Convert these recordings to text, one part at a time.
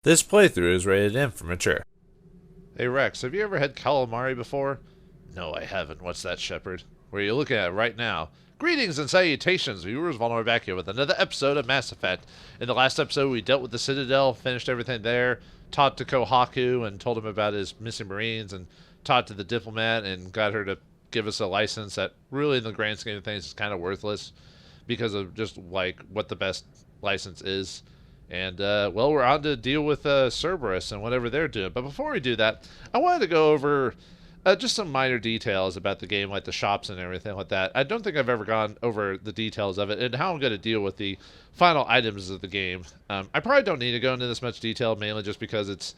This playthrough is rated M for mature. Hey Rex, have you ever had calamari before? No, I haven't. What's that, Shepard? Where are you looking at right now? Greetings and salutations, viewers. Vauldemare back here with another episode of Mass Effect. In the last episode, we dealt with the Citadel, finished everything there, talked to Kohoku and told him about his missing Marines, and talked to the diplomat and got her to give us a license that really, in the grand scheme of things, is kind of worthless because of just like what the best license is. And, well, we're on to deal with Cerberus and whatever they're doing. But before we do that, I wanted to go over just some minor details about the game, like the shops and everything like that. I don't think I've ever gone over the details of it and how I'm going to deal with the final items of the game. I probably don't need to go into this much detail, mainly just because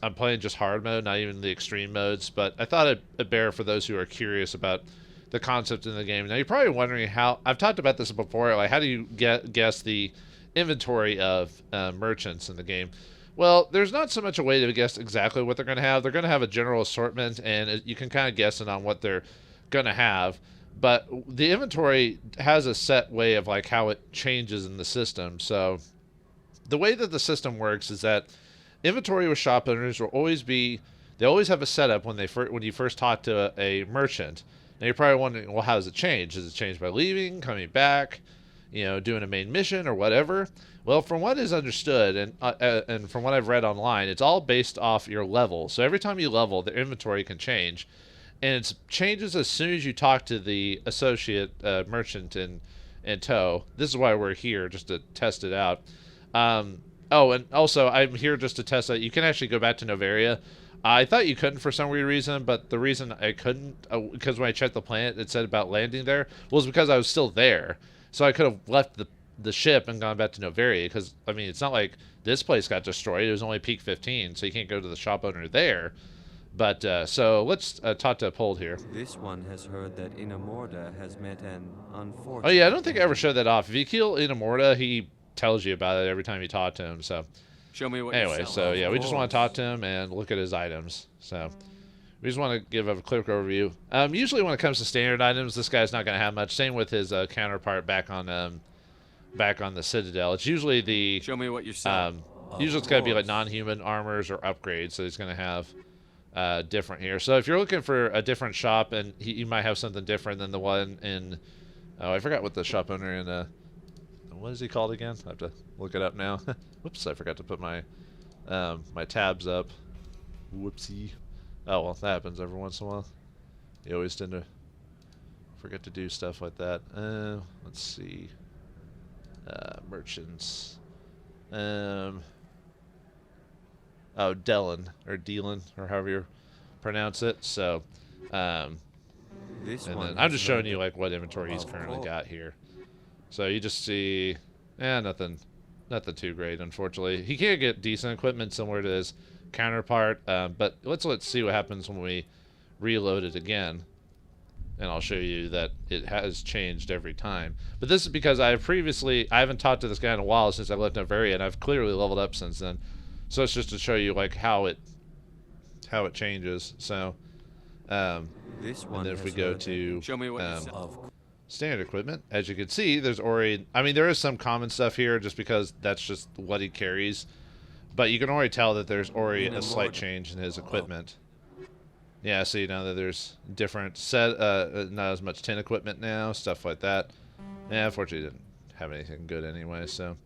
I'm playing just hard mode, not even the extreme modes. But I thought it'd bear for those who are curious about the concept in the game. Now, you're probably wondering how... I've talked about this before, like how do you guess the inventory of merchants in the game. Well, there's not so much a way to guess exactly what they're going to have. They're going to have a general assortment, and you can kind of guess it on what they're going to have. But the inventory has a set way of like how it changes in the system. So the way that the system works is that inventory with shop owners will always be... They always have a setup when you first talk to a merchant. Now you're probably wondering, well, how does it change? Does it change by leaving, coming back, doing a main mission or whatever? Well, from what is understood and from what I've read online, it's all based off your level. So every time you level, the inventory can change, and it changes as soon as you talk to the associate merchant in tow. This is why we're here, just to test it out. Oh, and also I'm here just to test that you can actually go back to Novaria. I thought you couldn't for some weird reason, but the reason I couldn't, because when I checked the planet, it said about landing there, was because I was still there. So I could have left the ship and gone back to Novaria, because, I mean, it's not like this place got destroyed. It was only peak 15, so you can't go to the shop owner there. But, so let's talk to Pold here. This one has heard that Inamorda has met an unfortunate... Oh, yeah, I don't think I ever showed that off. If you kill Inamorda, he tells you about it every time you talk to him, so... Show me what Anyway, so yeah, we just want to talk to him and look at his items. So we just want to give a quick overview. Usually when it comes to standard items, this guy's not going to have much. Same with his counterpart back on the Citadel. It's usually the... Show me what you're selling. Usually it's going to be like non-human armors or upgrades, so he's going to have different here. So if you're looking for a different shop, and he might have something different than the one in... Oh, I forgot what the shop owner in... what is he called again? I have to look it up now. Whoops, I forgot to put my my tabs up. Whoopsie. Oh, well, that happens every once in a while. You always tend to forget to do stuff like that. Let's see. Merchants. Oh, Dellin, or Dealin, or however you pronounce it. So, and then I'm just showing you like what inventory he's currently got here. So you just see, nothing too great, unfortunately. He can get decent equipment similar to his counterpart, but let's see what happens when we reload it again. And I'll show you that it has changed every time. But this is because I haven't talked to this guy in a while since I left Novaria, and I've clearly leveled up since then. So it's just to show you like how it changes. So, This one and then if we go to show me what you sell. Standard equipment, as you can see, there's already... I mean, there is some common stuff here just because that's just what he carries. But you can already tell that there's already a slight change in his equipment. Yeah, see now that there's different not as much tin equipment now, stuff like that. Yeah, unfortunately didn't have anything good anyway, so...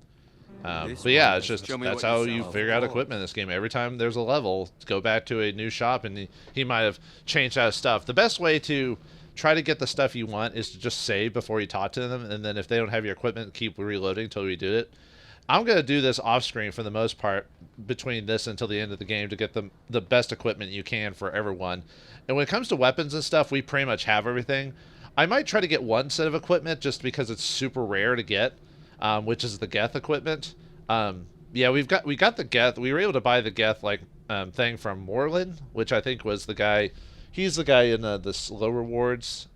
but yeah, it's just, that's how you figure out equipment in this game. Every time there's a level, go back to a new shop and he might have changed out stuff. The best way to try to get the stuff you want is to just save before you talk to them, and then if they don't have your equipment, keep reloading until you do it. I'm going to do this off screen for the most part between this until the end of the game to get the best equipment you can for everyone. And when it comes to weapons and stuff, we pretty much have everything. I might try to get one set of equipment just because it's super rare to get, which is the Geth equipment. Yeah, we got the Geth. We were able to buy the Geth thing from Moreland, which I think was the guy... He's the guy in the slow rewards.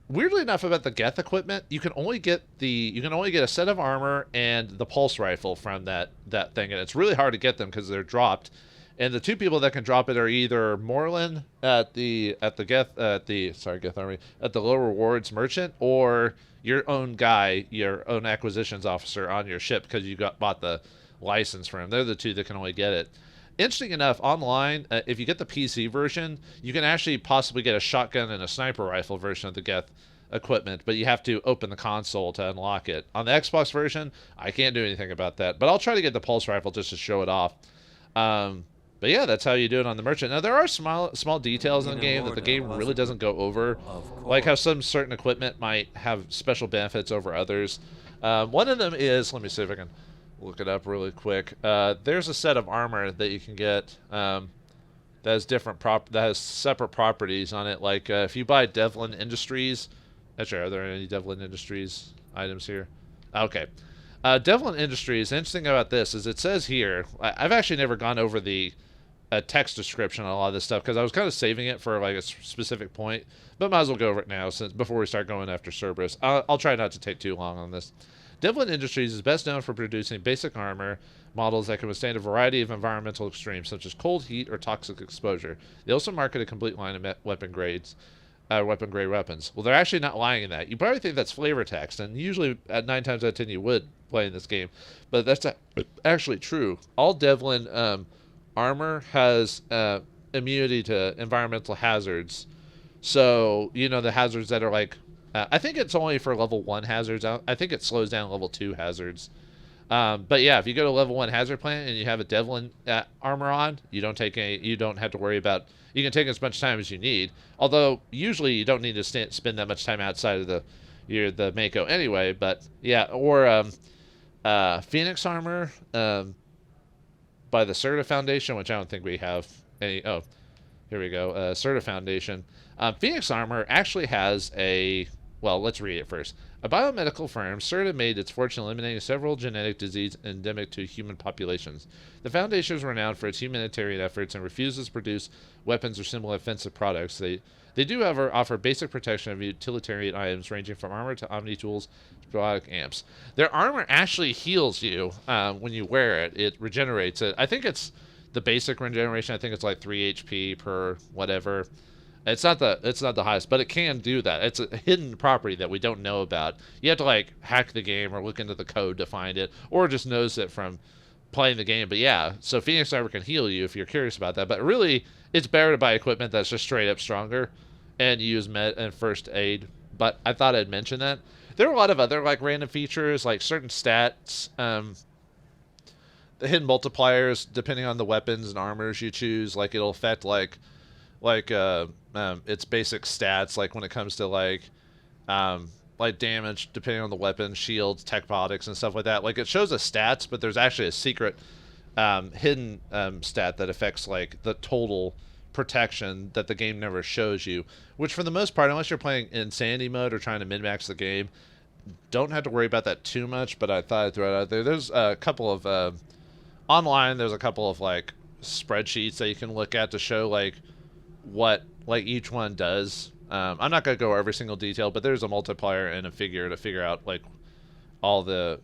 Weirdly enough, about the Geth equipment, you can only get a set of armor and the pulse rifle from that thing, and it's really hard to get them because they're dropped. And the two people that can drop it are either Moreland at the Geth Army at the low rewards merchant, or your own guy, your own acquisitions officer on your ship because you bought the license for them. They're the two that can only get it. Interesting enough, online, if you get the PC version, you can actually possibly get a shotgun and a sniper rifle version of the Geth equipment, but you have to open the console to unlock it. On the Xbox version, I can't do anything about that, but I'll try to get the pulse rifle just to show it off. But yeah, that's how you do it on the merchant. Now, there are small details in the game that the game really doesn't go over, like how some certain equipment might have special benefits over others. One of them is, let me see if I can look it up really quick. There's a set of armor that you can get that has that has separate properties on it. Like if you buy Devlin Industries, actually, are there any Devlin Industries items here? Okay. Devlin Industries, the interesting about this is it says here, I've actually never gone over the text description on a lot of this stuff because I was kind of saving it for like a specific point, but might as well go over it now since before we start going after Cerberus. I'll try not to take too long on this. Devlin Industries is best known for producing basic armor models that can withstand a variety of environmental extremes such as cold, heat, or toxic exposure. They also market a complete line of weapon grade weapons. Well, they're actually not lying in that. You probably think that's flavor text, and usually at 9 times out of 10 you would play in this game, but that's actually true. All Devlin armor has immunity to environmental hazards. So, you know, the hazards that are like, I think it's only for level 1 hazards. I think it slows down level 2 hazards. But yeah, if you go to level 1 hazard planet and you have a Devlin armor on, you don't have to worry about, you can take as much time as you need. Although usually you don't need to spend that much time outside of the Mako anyway. But yeah, or Phoenix armor by the Serta Foundation, which I don't think we have any. Oh, here we go. Serta Foundation. Phoenix armor actually has a. Well, let's read it first. A biomedical firm, Serta made its fortune eliminating several genetic diseases endemic to human populations. The Foundation is renowned for its humanitarian efforts and refuses to produce weapons or similar offensive products. They do, however, offer basic protection of utilitarian items ranging from armor to omni tools to biotic amps. Their armor actually heals you when you wear it. It regenerates it. I think it's the basic regeneration. I think it's like 3 HP per whatever. It's not the highest, but it can do that. It's a hidden property that we don't know about. You have to like hack the game or look into the code to find it, or just notice it from playing the game. But yeah, so Phoenix armor can heal you if you're curious about that. But really, it's better to buy equipment that's just straight up stronger and use med and first aid. But I thought I'd mention that. There are a lot of other like random features, like certain stats, the hidden multipliers depending on the weapons and armors you choose. Like it'll affect like its basic stats, like when it comes to like damage depending on the weapon, shields, tech biotics, and stuff like that. Like it shows us stats, but there's actually a secret hidden stat that affects like the total protection that the game never shows you, which for the most part, unless you're playing insanity mode or trying to min-max the game, don't have to worry about that too much. But I thought I'd throw it out there. There's a couple of online, there's a couple of like spreadsheets that you can look at to show like what like each one does. I'm not going to go over every single detail, but there's a multiplier and a figure to figure out like all the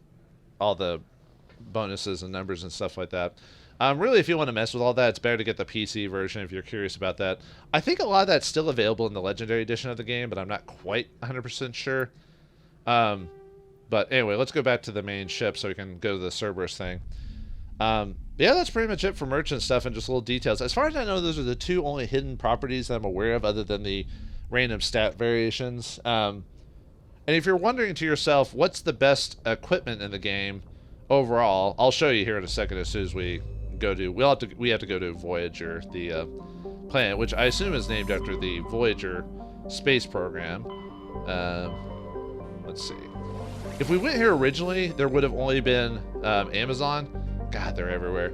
bonuses and numbers and stuff like that. Really, if you want to mess with all that, it's better to get the PC version if you're curious about that. I think a lot of that's still available in the Legendary Edition of the game, but I'm not quite 100% sure. But anyway, let's go back to the main ship so we can go to the Cerberus thing. Yeah, that's pretty much it for merchant stuff and just little details. As far as I know, those are the two only hidden properties that I'm aware of other than the random stat variations. And if you're wondering to yourself, what's the best equipment in the game overall, I'll show you here in a second as soon as we go to... We have to go to Voyager, the planet, which I assume is named after the Voyager space program. Let's see. If we went here originally, there would have only been Amazon. God, they're everywhere.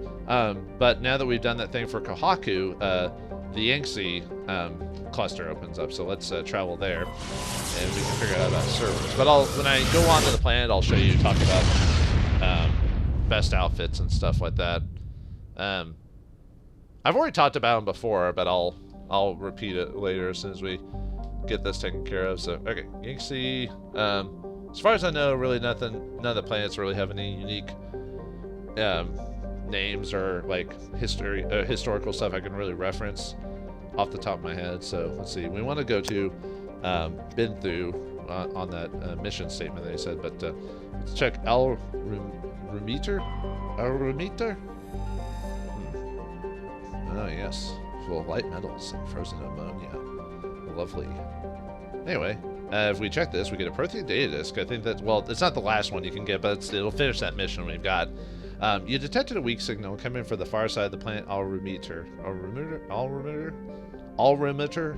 But now that we've done that thing for Kohoku, the Yangtze cluster opens up. So let's travel there, and we can figure out about servers. But when I go onto the planet, I'll show you, talk about best outfits and stuff like that. I've already talked about them before, but I'll repeat it later as soon as we get this taken care of. So, okay, Yangtze. As far as I know, really none of the planets really have any unique names or like historical stuff I can really reference off the top of my head. So let's see, we want to go to Binthu, on that mission statement that he said. But let's check Al-Rumeter. Al-Rumeter? Oh, yes. Full of light metals and frozen ammonia. Lovely. Anyway, if we check this, we get a Prothean data disk. I think that, well, it's not the last one you can get, but it'll finish that mission we've got. You detected a weak signal coming from the far side of the planet Al-Rumeter. Al-Rumeter?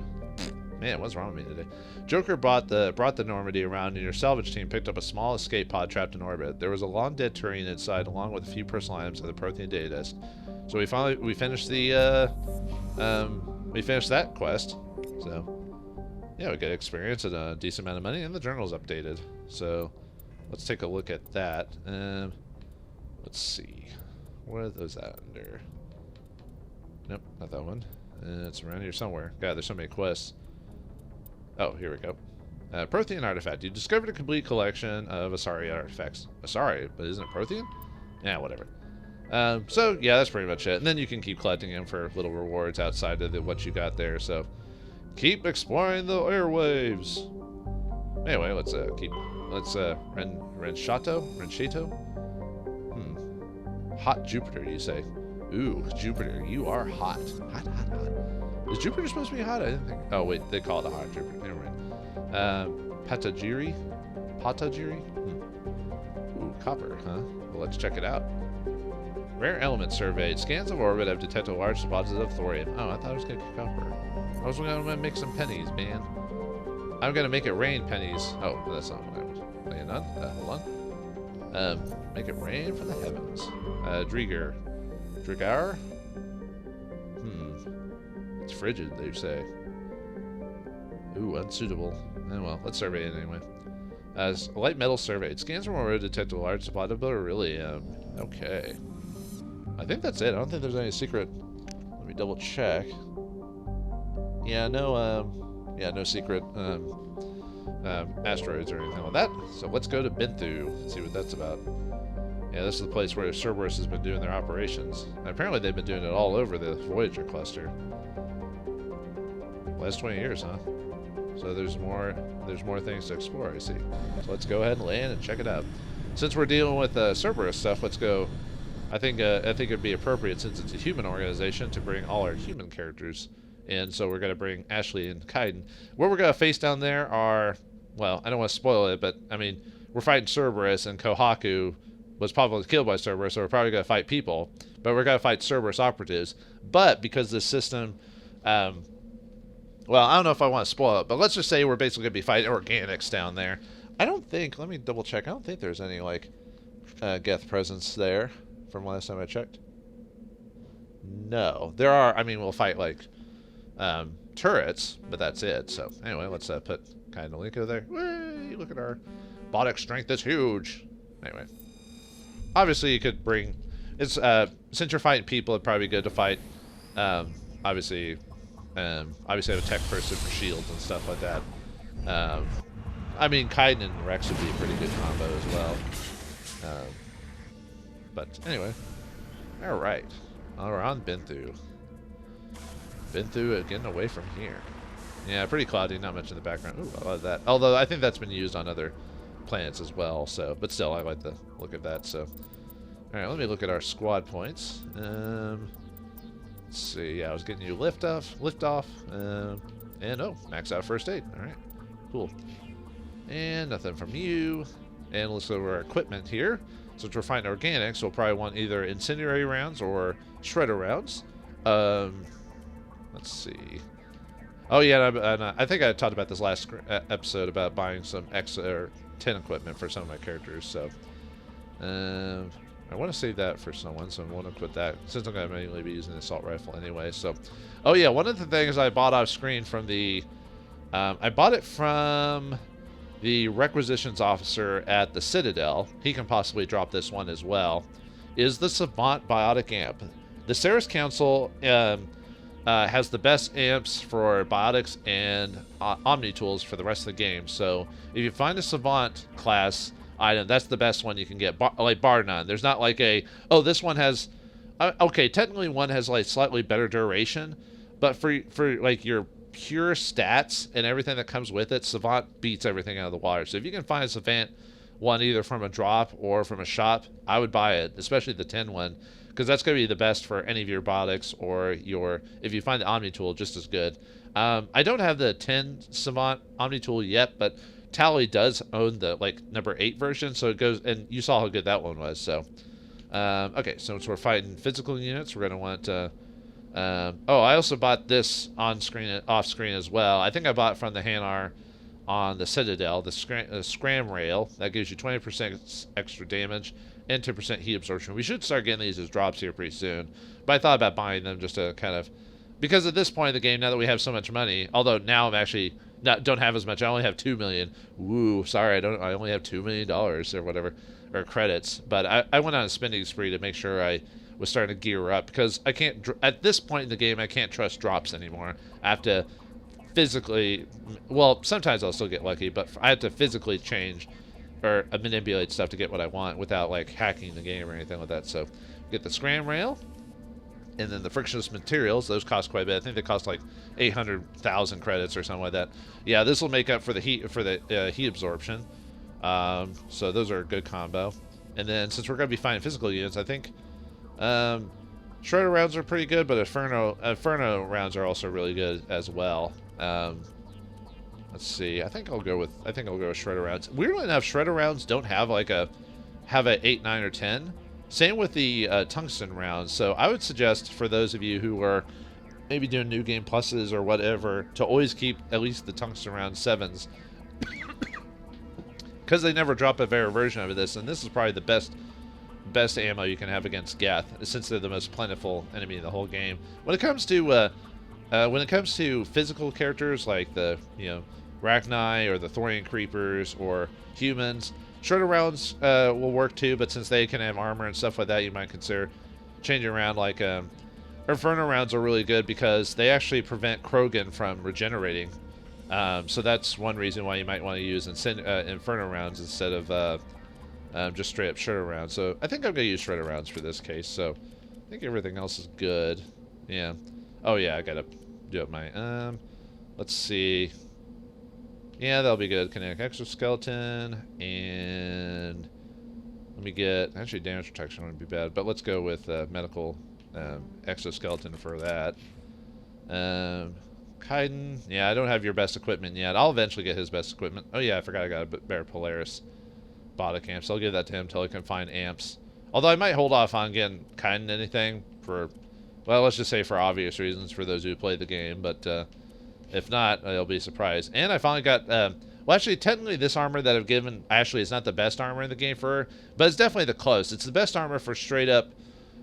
Man, what's wrong with me today? Joker brought the Normandy around, and your salvage team picked up a small escape pod trapped in orbit. There was a long dead Turian inside, along with a few personal items of the Prothean data disk. So we finished the we finished that quest. So yeah, we got experience and a decent amount of money, and the journal's updated. So let's take a look at that. Let's see, what are those at under? Nope, not that one. It's around here somewhere. God, there's so many quests. Oh, here we go. Prothean artifact. You discovered a complete collection of Asari artifacts. Asari, but isn't it Prothean? Yeah, whatever. So yeah, that's pretty much it. And then you can keep collecting them for little rewards outside of what you got there. So keep exploring the airwaves. Anyway, let's Renshato. Hot Jupiter, you say? Ooh, Jupiter, you are hot. Hot. Is Jupiter supposed to be hot? I didn't think. Oh wait, they call it a hot Jupiter. Never mind. Patagiri. Ooh, copper, huh? Well, let's check it out. Rare element surveyed. Scans of orbit have detected large deposits of thorium. Oh, I thought I was gonna get copper. I was gonna make some pennies, man. I'm gonna make it rain pennies. Oh, that's not what I was planning on. Hold on. Make it rain from the heavens. Drigar. It's frigid, they say. Ooh, unsuitable. Oh well, let's survey it anyway. As light metal surveyed. Scans from orbit detect a large deposit of beryllium. Okay. I think that's it. I don't think there's any secret. Let me double check. Yeah, no secret asteroids or anything like that. So let's go to Benthu and see what that's about. Yeah, this is the place where Cerberus has been doing their operations. And apparently they've been doing it all over the Voyager cluster. Last 20 years, huh? So there's more things to explore, I see. So let's go ahead and land and check it out. Since we're dealing with Cerberus stuff, let's go. I think it'd be appropriate, since it's a human organization, to bring all our human characters in. So we're going to bring Ashley and Kaiden. What we're going to face down there are, well, I don't want to spoil it, but I mean, we're fighting Cerberus, and Kohaku was probably killed by Cerberus, so we're probably going to fight people, but we're going to fight Cerberus operatives. But because this system, well, I don't know if I want to spoil it, but let's just say we're basically going to be fighting organics down there. I don't think, let me double check, I don't think there's any, like, Geth presence there from last time I checked. No. There are, I mean, we'll fight, like, turrets, but that's it. So, anyway, let's put kind of link over there. Whee! Look at our biotic strength, it's huge. Anyway. Obviously, you could bring, it's, since you're fighting people, it'd probably be good to fight, obviously have a tech person for shields and stuff like that. I mean, Kaiden and Rex would be a pretty good combo as well. But anyway, all right, we're on Benthu. Getting away from here. Yeah, pretty cloudy, not much in the background. Ooh, I love that. Although I think that's been used on other planets as well. So, but still, I like the look of that. So, all right, let me look at our squad points. Let's see. Yeah, I was getting you lift off, and oh, max out first aid. All right, cool. And nothing from you. And let's go over our equipment here. Since we're fighting organics, we'll probably want either incendiary rounds or shredder rounds. Let's see. Oh yeah, and I think I talked about this last episode about buying some X or 10 equipment for some of my characters. So I want to save that for someone, so I want to put that, since I'm going to mainly be using the assault rifle anyway. So, oh yeah, one of the things I bought off screen from the, I bought it from the requisitions officer at the Citadel. He can possibly drop this one as well. Is the Savant Biotic Amp. The Ceres Council has the best amps for biotics and Omni tools for the rest of the game. So if you find a Savant class item, that's the best one you can get, like bar none. There's not like a, oh, this one has, okay, technically one has like slightly better duration, but for like your pure stats and everything that comes with it, Savant beats everything out of the water. So if you can find a Savant one either from a drop or from a shop, I would buy it, especially the 10 one, because that's going to be the best for any of your robotics, or your, if you find the Omni tool, just as good. I don't have the 10 Savant Omni tool yet, but Tally does own the like number 8 version, so it goes, and you saw how good that one was. So okay, so we're fighting physical units. We're going to want oh, I also bought this on screen, off screen as well. I think I bought it from the Hanar on the Citadel, the Scram Rail. That gives you 20% extra damage and 10% heat absorption. We should start getting these as drops here pretty soon. But I thought about buying them just to kind of, because at this point in the game, now that we have so much money, although now I'm actually don't have as much. I only have 2 million. Woo, sorry, I only have $2 million or whatever, or credits. But I went on a spending spree to make sure I was starting to gear up, because I can't, at this point in the game, I can't trust drops anymore. I have to physically, well, sometimes I'll still get lucky, but I have to physically change or manipulate stuff to get what I want without like hacking the game or anything like that. So get the Scram Rail, and then the frictionless materials. Those cost quite a bit. I think they cost like 800,000 credits or something like that. Yeah, this will make up for the heat heat absorption. So those are a good combo. And then since we're going to be fighting physical units, I think Shredder rounds are pretty good, but Inferno rounds are also really good as well. Let's see. I think I'll go with Shredder rounds. Weirdly enough, Shredder rounds don't have like a 8, 9, or 10. Same with the tungsten rounds. So I would suggest for those of you who are maybe doing new game pluses or whatever, to always keep at least the tungsten round 7s, because they never drop a better version of this, and this is probably the best ammo you can have against Geth, since they're the most plentiful enemy in the whole game. When it comes to physical characters like the Rachni or the Thorian creepers or humans, Shredder rounds will work too, but since they can have armor and stuff like that, you might consider changing around. Like Inferno rounds are really good because they actually prevent Krogan from regenerating. So that's one reason why you might want to use Inferno rounds instead of just straight up Shredder rounds. So I think I'm going to use Shredder rounds for this case. So I think everything else is good. Yeah. Oh yeah, I got to do up my... let's see... Yeah, that'll be good. Kinetic exoskeleton, and let me get, actually damage protection wouldn't be bad, but let's go with medical exoskeleton for that. Kaiden, yeah, I don't have your best equipment yet. I'll eventually get his best equipment. Oh yeah, I forgot I got a better Polaris Bodic amp, so I'll give that to him until I can find amps. Although I might hold off on getting Kaiden anything for, well, let's just say for obvious reasons for those who play the game, but if not, I'll be surprised. And I finally got, well, actually, technically this armor that I've given Ashley is not the best armor in the game for her, but it's definitely the close. It's the best armor for straight up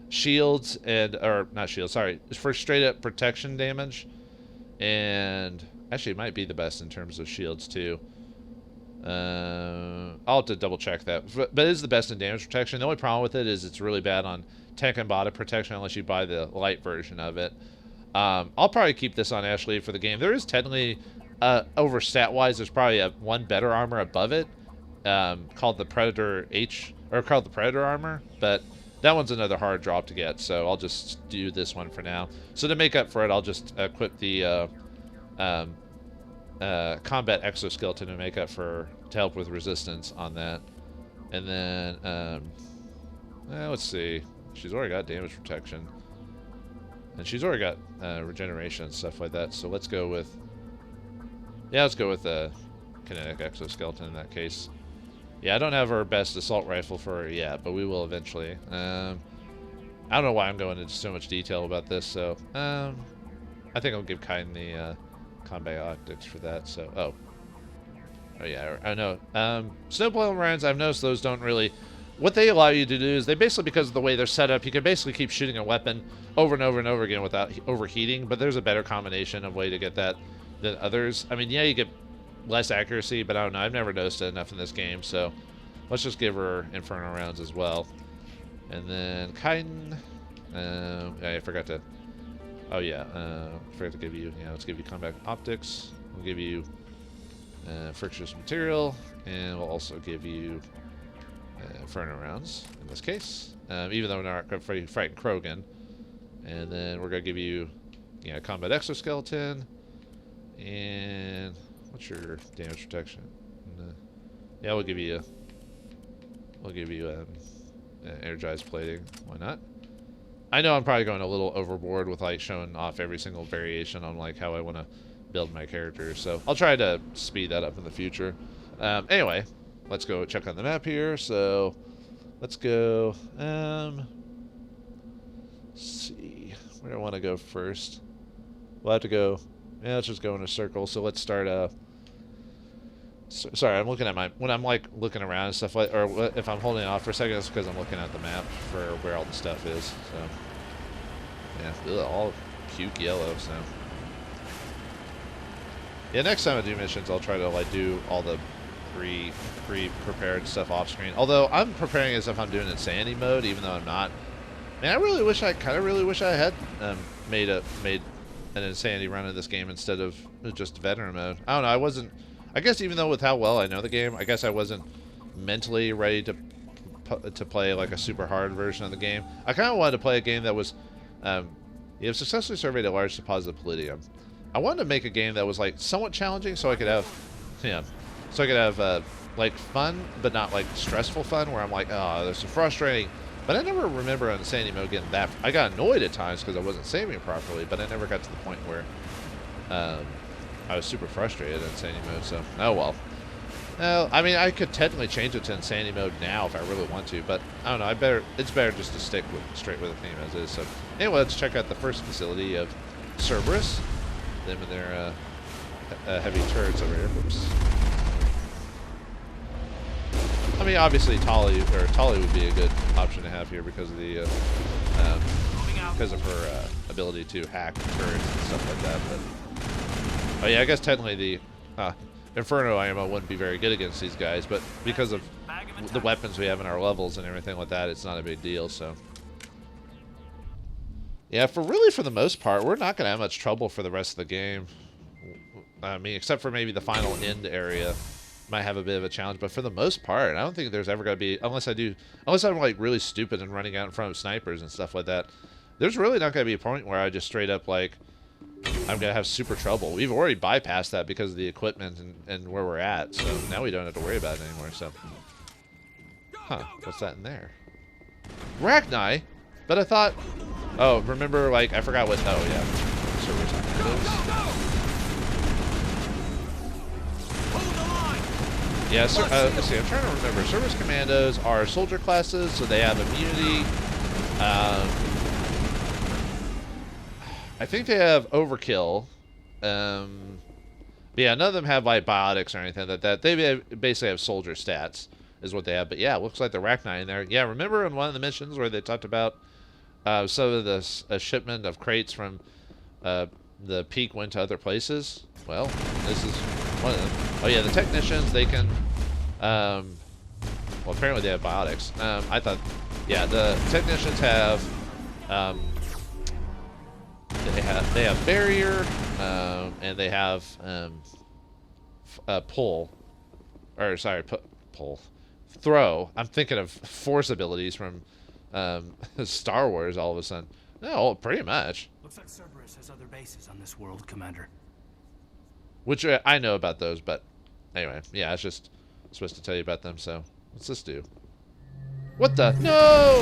shields and, or not shields, sorry, for straight up protection damage. And actually it might be the best in terms of shields too. I'll have to double check that, but it is the best in damage protection. The only problem with it is it's really bad on tank and body protection unless you buy the light version of it. I'll probably keep this on Ashley for the game. There is technically, over stat-wise, there's probably one better armor above it, called the Predator called the Predator armor, but that one's another hard drop to get, so I'll just do this one for now. So to make up for it, I'll just equip the combat exoskeleton to help with resistance on that. And then, let's see. She's already got damage protection. And she's already got regeneration and stuff like that. So let's go with... Yeah, let's go with the kinetic exoskeleton in that case. Yeah, I don't have our best assault rifle for her yet, but we will eventually. I don't know why I'm going into so much detail about this, so... I think I'll give Kaiden the combat optics for that, so... Oh yeah, I know. Snowball rounds, I've noticed those don't really... What they allow you to do is they basically, because of the way they're set up, you can basically keep shooting a weapon over and over and over again without overheating, but there's a better combination of way to get that than others. I mean, yeah, you get less accuracy, but I don't know. I've never noticed it enough in this game, so let's just give her Inferno rounds as well. And then Kaiden, I forgot to, oh yeah, forgot to give you, let's give you combat optics. We'll give you frictionless material, and we'll also give you Inferno rounds in this case, even though we're not going to fight Krogan. And then we're going to give you combat exoskeleton, And what's your damage protection? Yeah, we'll give you energized plating. Why not? I know I'm probably going a little overboard with like showing off every single variation on like how I want to build my characters, so I'll try to speed that up in the future. Anyway, let's go check on the map here. So let's go. Let's see, where do I want to go first? We'll have to go. Yeah, let's just go in a circle. So let's start. Sorry, I'm looking at when I'm like looking around and stuff like, or if I'm holding it off for a second, it's because I'm looking at the map for where all the stuff is. So yeah, all puke yellow. So yeah, next time I do missions, I'll try to like do all the pre-prepared stuff off screen. Although I'm preparing as if I'm doing insanity mode, even though I'm not. Man, I kind of really wish I had made an insanity run in this game instead of just veteran mode. I don't know. I guess even though with how well I know the game, I guess I wasn't mentally ready to play like a super hard version of the game. I kind of wanted to play a game that was, you have successfully surveyed a large deposit of palladium. I wanted to make a game that was like somewhat challenging, so I could have, like fun, but not like stressful fun, where I'm like, oh, this is frustrating. But I never remember on Insanity mode getting that. I got annoyed at times because I wasn't saving properly, but I never got to the point where I was super frustrated in Insanity mode. So, oh well. I mean, I could technically change it to Insanity mode now if I really want to, but I don't know. It's better just to stick straight with the theme as is. So, anyway, let's check out the first facility of Cerberus. Them and their heavy turrets over here. Whoops. I mean, obviously, Tali would be a good option to have here because of the her ability to hack turrets and stuff like that. But oh yeah, I guess technically the Inferno ammo wouldn't be very good against these guys, but because of the weapons we have in our levels and everything like that, it's not a big deal. So yeah, for the most part, we're not going to have much trouble for the rest of the game. I mean, except for maybe the final end area might have a bit of a challenge, but for the most part, I don't think there's ever going to be, unless I'm like really stupid and running out in front of snipers and stuff like that, there's really not going to be a point where I just straight up like, I'm going to have super trouble. We've already bypassed that because of the equipment and where we're at, so now we don't have to worry about it anymore. So, what's that in there? Rachni? But I thought, oh, remember, like, I forgot what, oh yeah, yeah, so, let's see, I'm trying to remember. Service commandos are soldier classes, so they have immunity. I think they have overkill. But yeah, none of them have like biotics or anything like that. They basically have soldier stats, is what they have. But yeah, it looks like the Rachni in there. Yeah, remember in one of the missions where they talked about some of a shipment of crates from the peak went to other places? Well, this is one of them. Oh yeah, the technicians, they can, well, apparently they have biotics. I thought, yeah, the technicians have, they have barrier, and they have pull, or sorry, pull, throw. I'm thinking of force abilities from Star Wars all of a sudden. No, pretty much. Looks like Cerberus has other bases on this world, Commander. Which I know about those, but anyway, yeah, I was just supposed to tell you about them, so what's this do? What the? No!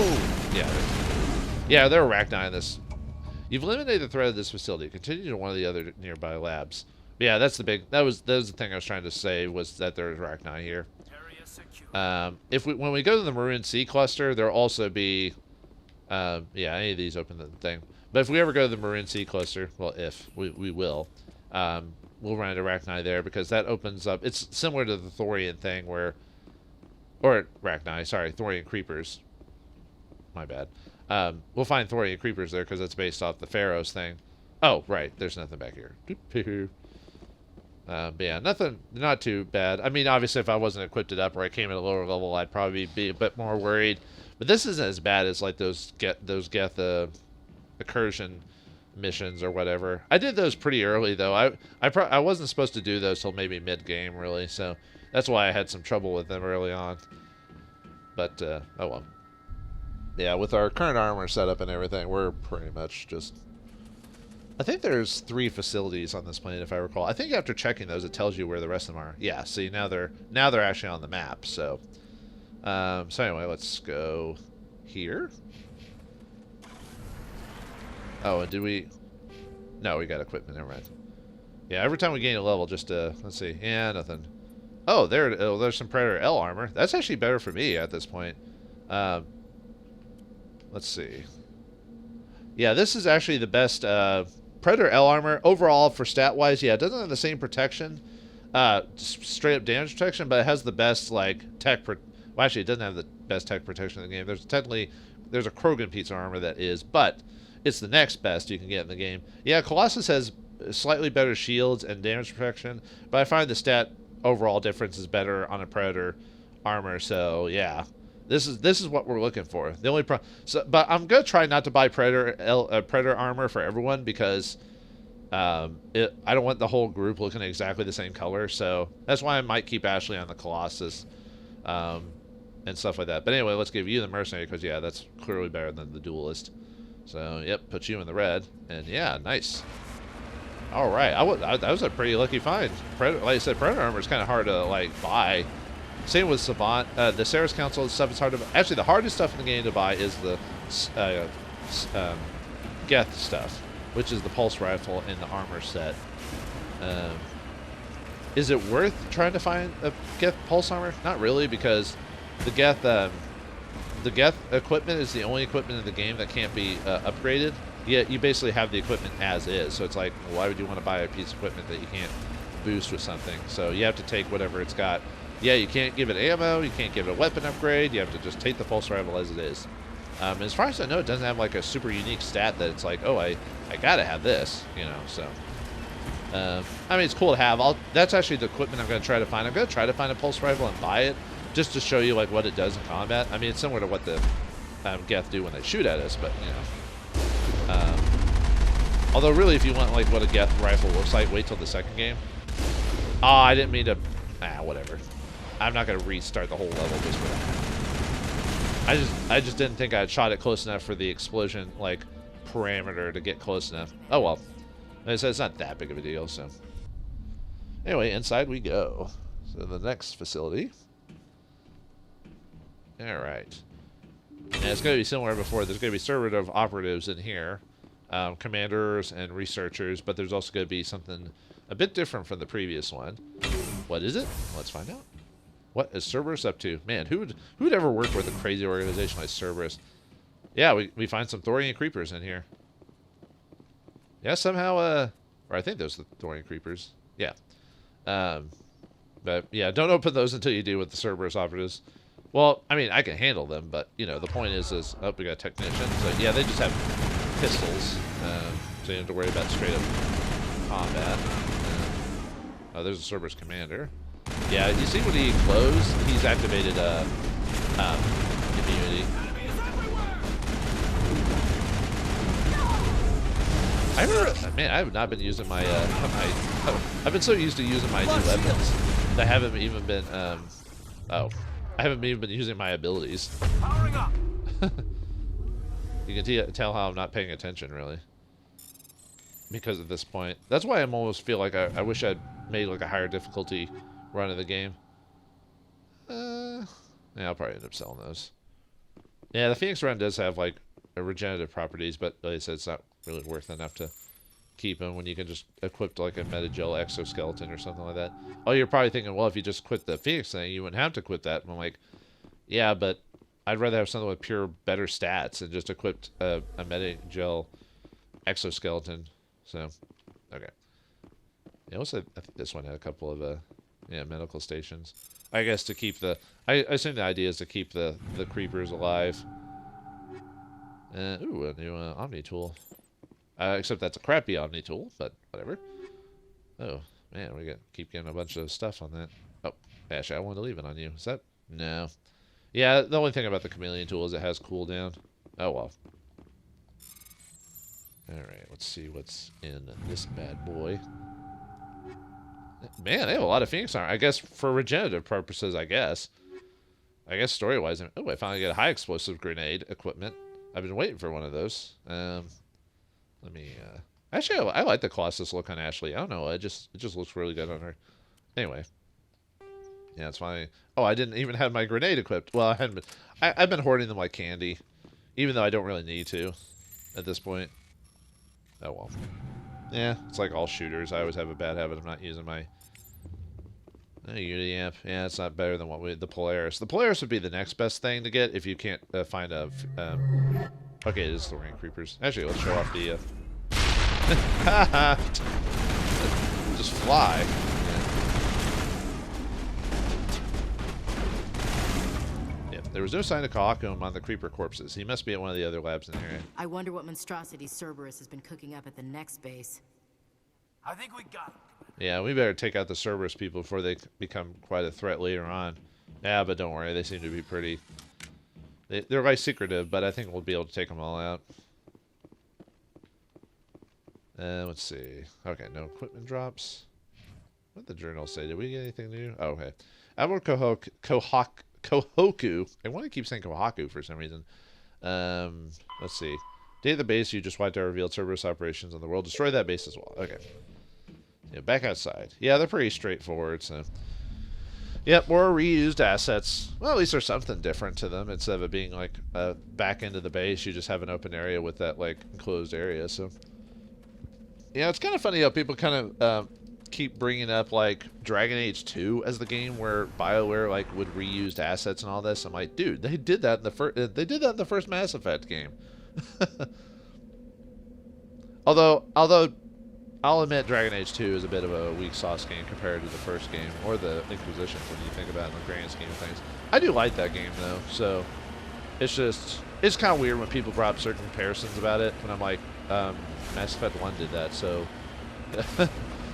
Yeah, there are Rachni in this. You've eliminated the threat of this facility. Continue to one of the other nearby labs. But yeah, that's the big, that was the thing I was trying to say, was that there's Rachni here. When we go to the Maroon Sea cluster, there'll also be, yeah, any of these open the thing. But if we ever go to the Maroon Sea cluster, well, if we will, we'll run into Rachni there, because that opens up. It's similar to the Thorian thing where, or Rachni, sorry, Thorian creepers. My bad. We'll find Thorian creepers there because it's based off the Pharaohs thing. Oh, right. There's nothing back here. But yeah, nothing, not too bad. I mean, obviously, if I wasn't equipped it up or I came at a lower level, I'd probably be a bit more worried. But this isn't as bad as like those Geth incursion missions or whatever. I did those pretty early though. I wasn't supposed to do those till maybe mid game really, so that's why I had some trouble with them early on. But oh well. Yeah, with our current armor setup and everything, we're pretty much just I think there's 3 facilities on this planet, if I recall. I think after checking those, it tells you where the rest of them are. Yeah, see, now they're actually on the map. So, so anyway, let's go here. Oh, and did we? No, we got equipment. Never mind. Yeah, every time we gain a level, just let's see. Yeah, nothing. Oh, there's some Predator L armor. That's actually better for me at this point. Let's see. Yeah, this is actually the best Predator L armor overall for stat-wise. Yeah, it doesn't have the same protection, straight up damage protection, but it has the best like tech. Well, actually, it doesn't have the best tech protection in the game. There's a Krogan piece of armor that is, but it's the next best you can get in the game. Yeah, Colossus has slightly better shields and damage protection, but I find the stat overall difference is better on a Predator armor. So yeah. This is what we're looking for. The only but I'm gonna try not to buy Predator armor for everyone because I don't want the whole group looking exactly the same color. So that's why I might keep Ashley on the Colossus and stuff like that. But anyway, let's give you the mercenary because yeah, that's clearly better than the duelist. So yep, put you in the red, and yeah, nice. All right, that was a pretty lucky find. Like I said, Predator armor is kind of hard to like buy. Same with Savant. The Sarah's Council stuff is hard to buy. Actually, the hardest stuff in the game to buy is the Geth stuff, which is the pulse rifle and the armor set. Is it worth trying to find a Geth pulse armor? Not really, because the Geth equipment is the only equipment in the game that can't be upgraded. Yet you basically have the equipment as is. So it's like, well, why would you want to buy a piece of equipment that you can't boost with something? So you have to take whatever it's got. Yeah, you can't give it ammo, you can't give it a weapon upgrade, you have to just take the pulse rifle as it is. As far as I know, it doesn't have like a super unique stat that it's like, oh, I gotta have this, you know, so. I mean, it's cool to have. That's actually the equipment I'm gonna try to find. I'm gonna try to find a pulse rifle and buy it, just to show you like what it does in combat. I mean, it's similar to what the Geth do when they shoot at us, but, you know. Although really, if you want like what a Geth rifle looks like, wait till the second game. Oh, I didn't mean to, whatever. I'm not going to restart the whole level just for that. I just didn't think I had shot it close enough for the explosion, like, parameter to get close enough. Oh, well. Like I said, it's not that big of a deal, so. Anyway, inside we go. So the next facility. Alright. And it's going to be similar before. There's going to be conservative operatives in here. Commanders and researchers, but there's also going to be something a bit different from the previous one. What is it? Let's find out. What is Cerberus up to? Man, who'd ever work with a crazy organization like Cerberus? Yeah, we find some Thorian creepers in here. Yeah, somehow, or I think those are the Thorian creepers. Yeah. But yeah, don't open those until you do with the Cerberus operatives. Well, I mean, I can handle them, but you know, the point is, oh, we got a technician. So yeah, they just have pistols, so you don't have to worry about straight up combat. Oh, there's a Cerberus commander. Yeah, you see when he closed, he's activated immunity. I remember, man, I have not been using my, I've been so used to using my new weapons that I haven't even been, I haven't even been using my abilities. Powering up. You can tell how I'm not paying attention, really. Because at this point. That's why I almost feel like I wish I'd made like a higher difficulty run of the game. Yeah, I'll probably end up selling those. Yeah, the Phoenix run does have like regenerative properties, but like I said, it's not really worth enough to keep them when you can just equip like a Metagel exoskeleton or something like that. Oh, you're probably thinking, well, if you just quit the Phoenix thing, you wouldn't have to quit that. And I'm like, yeah, but I'd rather have something with pure better stats and just equipped a Metagel exoskeleton. So, okay. Yeah, also, I think this one had a couple of medical stations. I guess to keep the, I assume the idea is to keep the creepers alive. Ooh, a new Omni tool. Except that's a crappy Omni tool, but whatever. Oh man, keep getting a bunch of stuff on that. Oh, actually, I wanted to leave it on you. Is that no? Yeah, the only thing about the chameleon tool is it has cooldown. Oh well. Alright, let's see what's in this bad boy. Man, they have a lot of Phoenix armor. I guess for regenerative purposes, I guess. I guess story-wise. Oh, I finally get a high explosive grenade equipment. I've been waiting for one of those. Let me Actually, I like the Colossus look on Ashley. I don't know. It just looks really good on her. Anyway. Yeah, it's funny. Oh, I didn't even have my grenade equipped. Well, I hadn't been, I've been hoarding them like candy. Even though I don't really need to at this point. Oh, well. Yeah, it's like all shooters. I always have a bad habit of not using my Unity amp. Yeah, it's not better than the Polaris. The Polaris would be the next best thing to get if you can't find a... okay, it is the Rain Creepers. Actually, let's show off the... Haha! Just fly. Yeah. There was no sign of Kohoku among the creeper corpses. He must be at one of the other labs in the area. I wonder what monstrosity Cerberus has been cooking up at the next base. I think we got him. Yeah, we better take out the Cerberus people before they become quite a threat later on. Yeah, but don't worry. They seem to be pretty... They're like secretive, but I think we'll be able to take them all out. Let's see. Okay, no equipment drops. What did the journal say? Did we get anything new? Oh, okay. Admiral Kohoku. I want to keep saying Kohaku for some reason. Let's see. Day of the base, you just wiped out revealed Cerberus operations on the world. Destroy that base as well. Okay. Yeah, back outside. Yeah, they're pretty straightforward, so... Yep, more reused assets. Well, at least there's something different to them. Instead of it being like back into the base, you just have an open area with that like enclosed area. So, yeah, it's kind of funny how people kind of keep bringing up like Dragon Age 2 as the game where BioWare like would reused assets and all this. I'm like, dude, they did that in the first. They did that in the first Mass Effect game. although I'll admit Dragon Age 2 is a bit of a weak sauce game compared to the first game, or the Inquisition when you think about it in the grand scheme of things. I do like that game though, so it's kind of weird when people brought up certain comparisons about it, when I'm like, Mass Effect 1 did that, so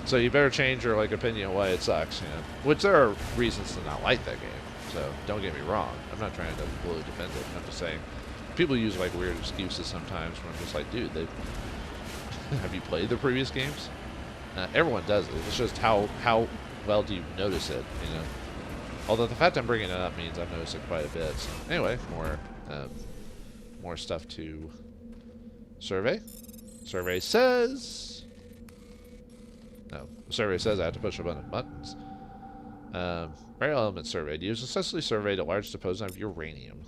so you better change your like opinion on why it sucks, you know. Which there are reasons to not like that game, so don't get me wrong. I'm not trying to fully defend it. I'm just saying people use like weird excuses sometimes when I'm just like, dude, they have you played the previous games? Everyone does it. It's just how well do you notice it, you know? Although the fact I'm bringing it up means I've noticed it quite a bit. So anyway, more stuff to survey. Survey says... No, the survey says I have to push a bunch of buttons. Rare element surveyed. You successfully surveyed a large deposit of uranium.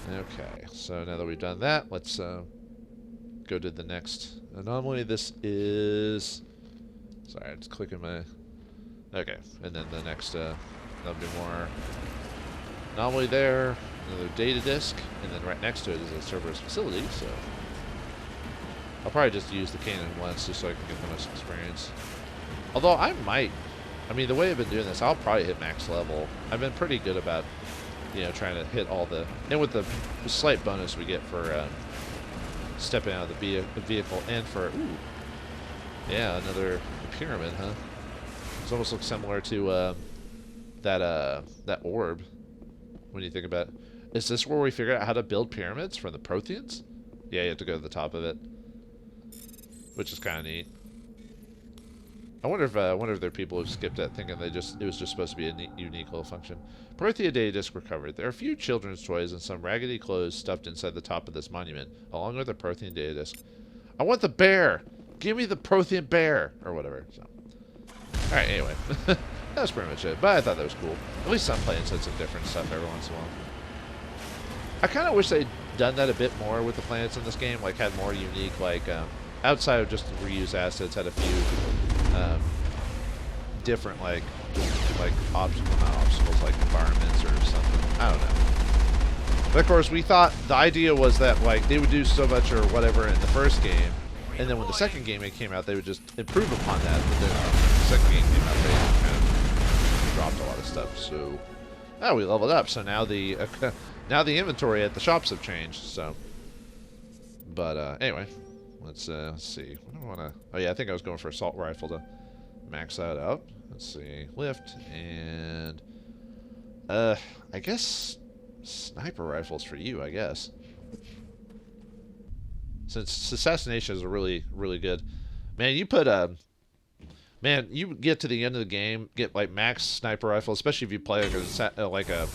Okay, so now that we've done that, let's... go to the next anomaly. This is... Sorry, I'm just clicking my... Okay, and then the next, there'll be more anomaly there, another data disk, and then right next to it is a Cerberus facility, so... I'll probably just use the cannon once just so I can get the most experience. Although I might... I mean, the way I've been doing this, I'll probably hit max level. I've been pretty good about, you know, trying to hit all the... And with the slight bonus we get for... stepping out of the vehicle, and for yeah, another pyramid, huh? This almost looks similar to that orb when you think about it. Is this where we figure out how to build pyramids from the Protheans? Yeah, you have to go to the top of it, which is kind of neat. I wonder if there are people who skipped that, thinking it was just supposed to be a neat, unique little function. Prothea data disk recovered. There are a few children's toys and some raggedy clothes stuffed inside the top of this monument, along with the Prothean data disk. I want the bear! Give me the Prothean bear! Or whatever. So, alright, anyway. That was pretty much it. But I thought that was cool. At least some planets had some different stuff every once in a while. I kind of wish they'd done that a bit more with the planets in this game. Like, had more unique, like, outside of just the reused assets, had a few... different like obstacles, not obstacles, like environments or something. I don't know. But of course, we thought the idea was that like they would do so much or whatever in the first game, and then when the second game came out, they would just improve upon that. But then when the second game came out, they kind of dropped a lot of stuff. So now we leveled up. So now the inventory at the shops have changed. So, but anyway. Let's see. What do I want to... Oh, yeah, I think I was going for assault rifle to max that out. Let's see. Lift and... I guess sniper rifles for you, I guess. Since assassination is really, really good. Man, you put a... Man, you get to the end of the game, get like max sniper rifle, especially if you play like a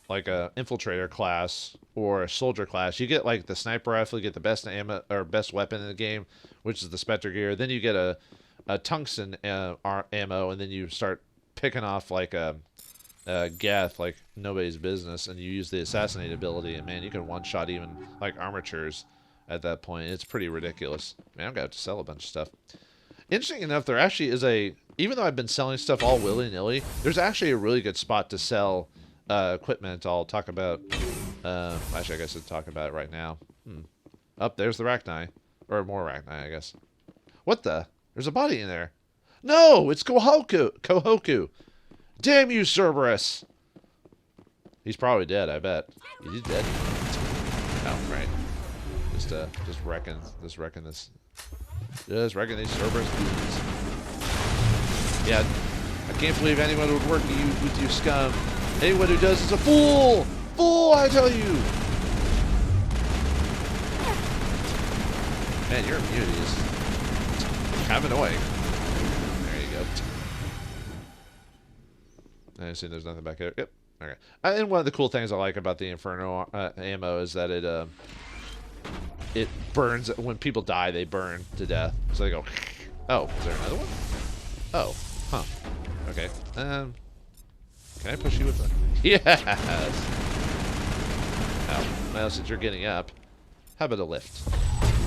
like a infiltrator class or a soldier class, you get like the sniper rifle, you get the best ammo or best weapon in the game, which is the Spectre gear. Then you get a tungsten ammo, and then you start picking off like a Geth like nobody's business, and you use the assassinate ability, and man, you can one-shot even like armatures at that point. It's pretty ridiculous. Man, I'm gonna have to sell a bunch of stuff. Interesting enough, there actually is even though I've been selling stuff all willy-nilly, there's actually a really good spot to sell equipment. I'll talk about, actually I guess I'll talk about it right now. There's the Rachni, or more Rachni, I guess. What the? There's a body in there. No, it's Kohoku. Damn you, Cerberus! He's probably dead, I bet. He's dead. Oh, right. Just wrecking these Cerberus dudes. Yeah, I can't believe anyone would work with you, scum. Anyone who does is a fool! Fool, I tell you! Man, your immunity is kind of annoying. There you go. I see there's nothing back there. Yep. Okay. And one of the cool things I like about the Inferno ammo is that it burns. When people die, they burn to death. So they go, oh, is there another one? Oh, huh. Okay. Can I push you with the... Yes! Oh, well, since you're getting up, how about a lift?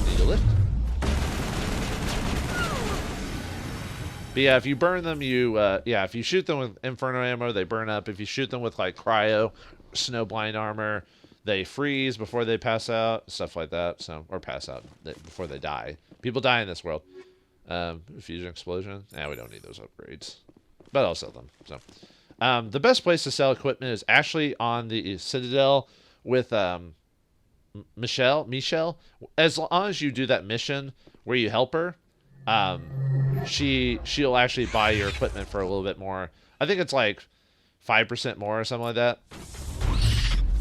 Need a lift? But yeah, if you burn them, if you shoot them with Inferno ammo, they burn up. If you shoot them with, like, cryo, snowblind armor, they freeze before they pass out, stuff like that. So, or pass out before they die. People die in this world. Fusion explosion. We don't need those upgrades. But I'll sell them. So, the best place to sell equipment is actually on the Citadel with Michelle. As long as you do that mission where you help her, she'll actually buy your equipment for a little bit more. I think it's like 5% more or something like that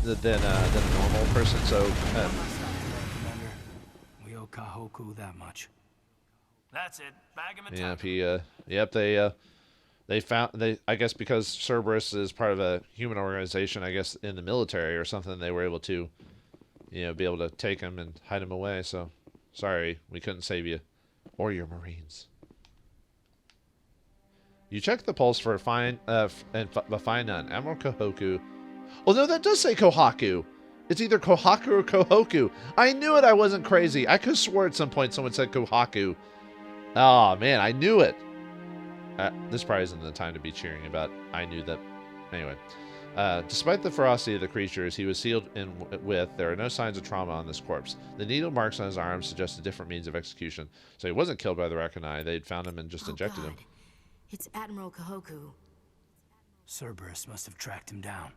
than a normal person. So Commander, we owe Kohoku that much. That's it. Bag him and I guess because Cerberus is part of a human organization, I guess in the military or something, they were able to, be able to take him and hide him away. So, sorry, we couldn't save you or your Marines. You check the pulse for a find none. Admiral Kohoku. Oh no, that does say Kohaku. It's either Kohaku or Kohoku. I knew it. I wasn't crazy. I could have swore at some point someone said Kohaku. Oh man, I knew it. This probably isn't the time to be cheering about. I knew that. Anyway, despite the ferocity of the creatures he was sealed in with, there are no signs of trauma on this corpse. The needle marks on his arm suggest a different means of execution. So he wasn't killed by the Rachni. They'd found him and just injected him. It's Admiral Kohoku. Cerberus must have tracked him down.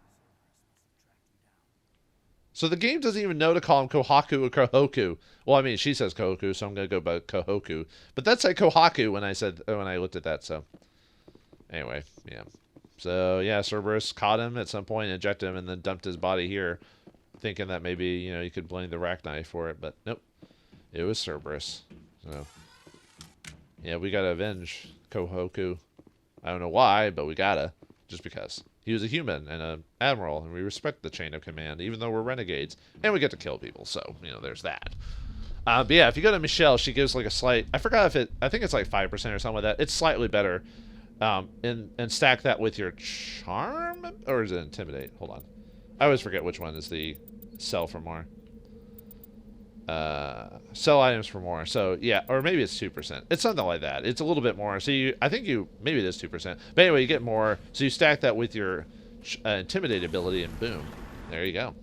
So the game doesn't even know to call him Kohaku or Kohoku. Well, I mean, she says Kohoku, so I'm going to go by Kohoku. But that's like Kohaku when I looked at that, so. Anyway, yeah. So, yeah, Cerberus caught him at some point, injected him, and then dumped his body here, thinking that maybe, you could blame the Rachni for it, but nope. It was Cerberus. So, yeah, we got to avenge Kohoku. I don't know why, but we gotta. Just because. He was a human and an admiral, and we respect the chain of command, even though we're renegades. And we get to kill people, so, there's that. But yeah, if you go to Michelle, she gives like a slight... I forgot I think it's like 5% or something like that. It's slightly better. And stack that with your charm? Or is it intimidate? Hold on. I always forget which one is the sell for more. Sell items for more. So, yeah, or maybe it's 2%. It's something like that. It's a little bit more. So, maybe it is 2%. But anyway, you get more. So, you stack that with your intimidate ability, and boom. There you go.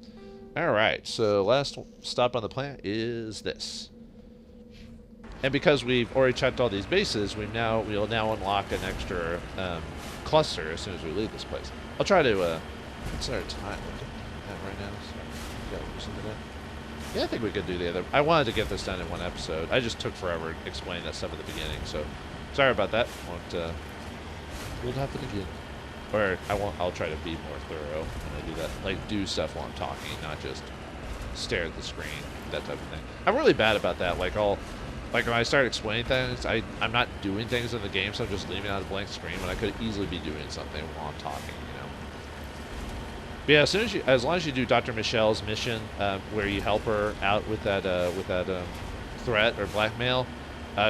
All right. So, last stop on the planet is this. And because we've already checked all these bases, we'll now unlock an extra cluster as soon as we leave this place. I'll try to, what's our time right now? So, got some of that. Yeah, I think we could do the other. I wanted to get this done in one episode. I just took forever to explain that stuff at the beginning, so sorry about that. Won't happen again. Or I'll try to be more thorough when I do that. Like, do stuff while I'm talking, not just stare at the screen, that type of thing. I'm really bad about that. Like when I start explaining things, I'm not doing things in the game, so I'm just leaving out a blank screen when I could easily be doing something while I'm talking, But yeah, as long as you do Dr. Michelle's mission, where you help her out with that threat or blackmail,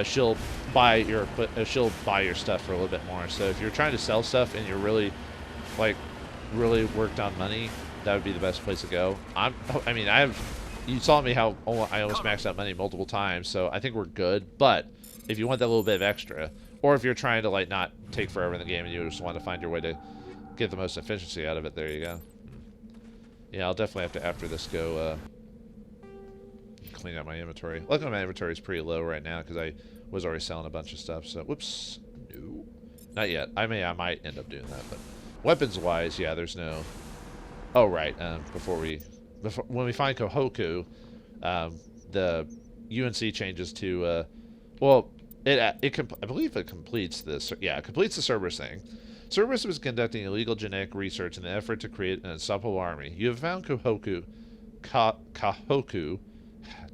she'll buy your stuff for a little bit more. So if you're trying to sell stuff and you're really worked on money, that would be the best place to go. You saw me how I almost maxed out money multiple times, so I think we're good. But if you want that little bit of extra, or if you're trying to like not take forever in the game and you just want to find your way to get the most efficiency out of it, there you go. Yeah, I'll definitely have to, after this, go clean out my inventory. Luckily, my inventory is pretty low right now because I was already selling a bunch of stuff. So, whoops, no, not yet. I might end up doing that, but weapons-wise, yeah, there's no. Oh right, when we find Kohoku, the UNC changes to I believe it completes this. Yeah, it completes the Cerberus thing. Cerberus was conducting illegal genetic research in an effort to create an unstoppable army. You have found Kohoku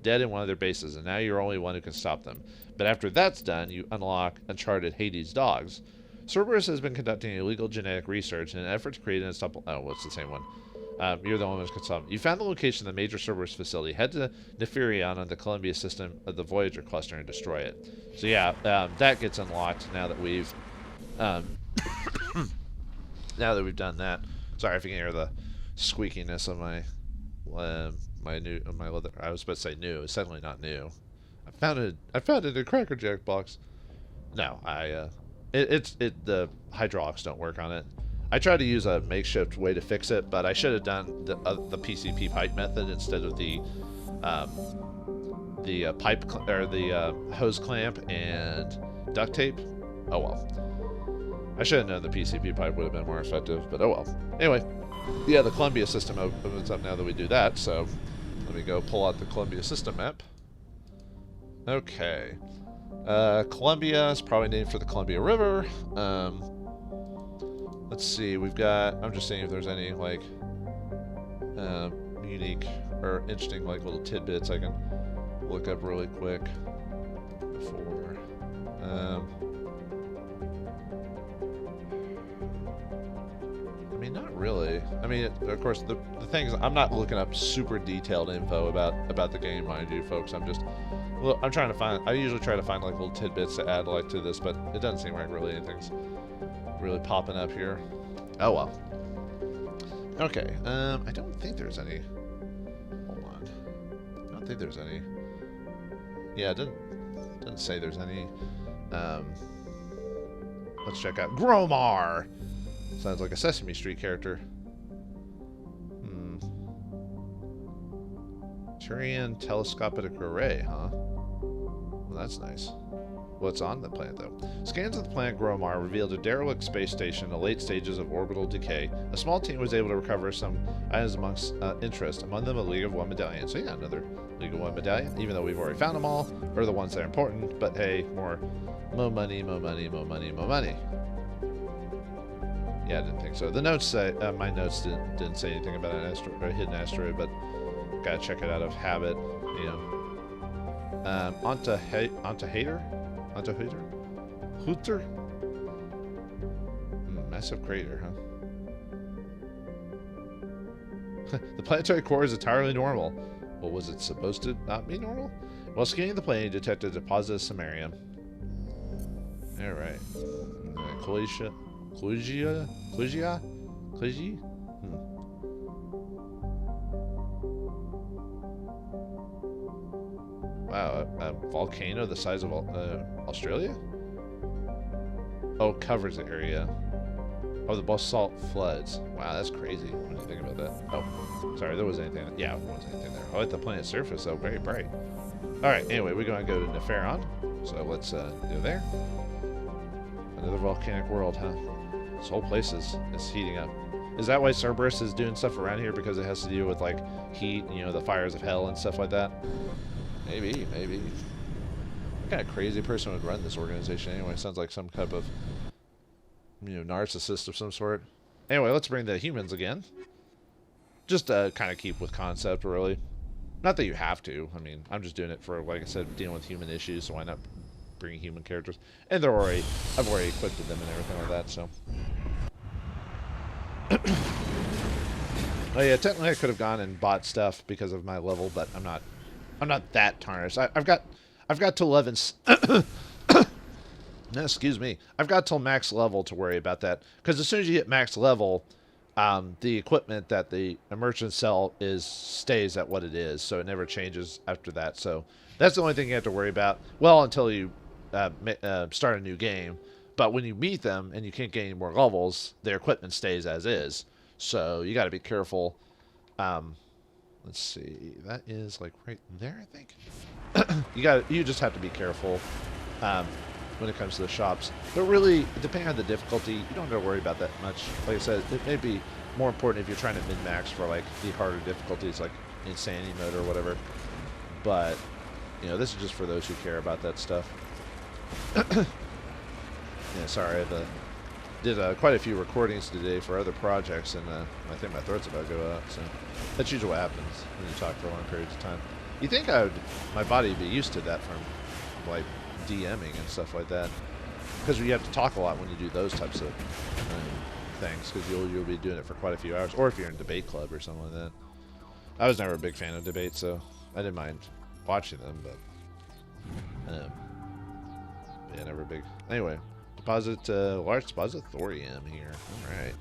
dead in one of their bases, and now you're only one who can stop them. But after that's done, you unlock Uncharted Hades Dogs. Cerberus has been conducting illegal genetic research in an effort to create an unstoppable... Oh, well, it's the same one. You're the one who can stop them. You found the location of the major Cerberus facility. Head to Neferion on the Columbia system of the Voyager cluster and destroy it. So yeah, that gets unlocked now that we've... now that we've done that. Sorry if you can hear the squeakiness of my leather. I was about to say new. It's definitely not new. I found it in a Cracker Jack box. No, the hydraulics don't work on it. I tried to use a makeshift way to fix it, but I should have done the PCP pipe method instead of the hose clamp and duct tape. Oh well. I should have known the PCP pipe would have been more effective, but oh well. Anyway, yeah, the Columbia system opens up now that we do that, so let me go pull out the Columbia system map. Okay. Columbia is probably named for the Columbia River. Let's see, we've got... I'm just seeing if there's any, like, unique or interesting, like, little tidbits I can look up really quick before... I mean, not really. I mean, of course, the things... I'm not looking up super detailed info about the game, mind you, folks. I'm just... Well, I'm trying to find... I usually try to find, like, little tidbits to add, like, to this, but it doesn't seem like really anything's really popping up here. Oh, well. Okay, I don't think there's any... Hold on. I don't think there's any... Yeah, it doesn't say there's any... Let's check out... Gromar! Sounds like a Sesame Street character. Turian telescopic array, huh? Well, that's nice. What's on the planet, though? Scans of the planet Gromar revealed a derelict space station in the late stages of orbital decay. A small team was able to recover some items amongst interest, among them a League of One medallion. So yeah, another League of One medallion, even though we've already found them all, or the ones that are important, but hey, more money, more money, more money, more money. Yeah, I didn't think so. The notes say, my notes didn't say anything about an asteroid, or a hidden asteroid, but gotta check it out of habit, you know. Onto Hooter? Massive crater, huh? The planetary core is entirely normal. Well, was it supposed to not be normal? While scanning the plane, he detected a deposit of samarium. Alright. Clugia? Wow, a volcano the size of Australia? Oh, covers the area. Oh, the basalt floods. Wow, that's crazy when you think about that. Oh, sorry, there wasn't anything. Yeah, there wasn't anything there. Oh, at the planet's surface, though, very bright. Alright, anyway, we're going to go to Neferon. So let's go there. Another volcanic world, huh? This whole place is heating up. Is that why Cerberus is doing stuff around here? Because it has to do with, like, heat, you know, the fires of hell and stuff like that? Maybe. What kind of crazy person would run this organization anyway? Sounds like some type of, you know, narcissist of some sort. Anyway, let's bring the humans again. Just to kind of keep with concept, really. Not that you have to. I mean, I'm just doing it for, like I said, dealing with human issues, so why not bring human characters? And I've already equipped them and everything like that, so. Oh yeah, technically I could have gone and bought stuff because of my level, but I'm not. I'm not that tarnished. I've got to 11. Excuse me. I've got till max level to worry about that. Because as soon as you hit max level, the equipment that the merchants sell stays at what it is, so it never changes after that. So that's the only thing you have to worry about. Well, until you start a new game. But when you meet them and you can't get any more levels, their equipment stays as is. So you got to be careful. Let's see. That is like right there, I think. You just have to be careful. When it comes to the shops. But really, depending on the difficulty, you don't have to worry about that much. Like I said, it may be more important if you're trying to min-max for like the harder difficulties, like Insanity mode or whatever. But, you know, this is just for those who care about that stuff. Yeah, sorry, I did quite a few recordings today for other projects, and I think my throat's about to go out, so that's usually what happens when you talk for long periods of time. You think my body would be used to that from, like, DMing and stuff like that, because you have to talk a lot when you do those types of things, because you'll be doing it for quite a few hours, or if you're in a debate club or something like that. I was never a big fan of debates, so I didn't mind watching them, but yeah, never big. Anyway, large deposit thorium here. All right.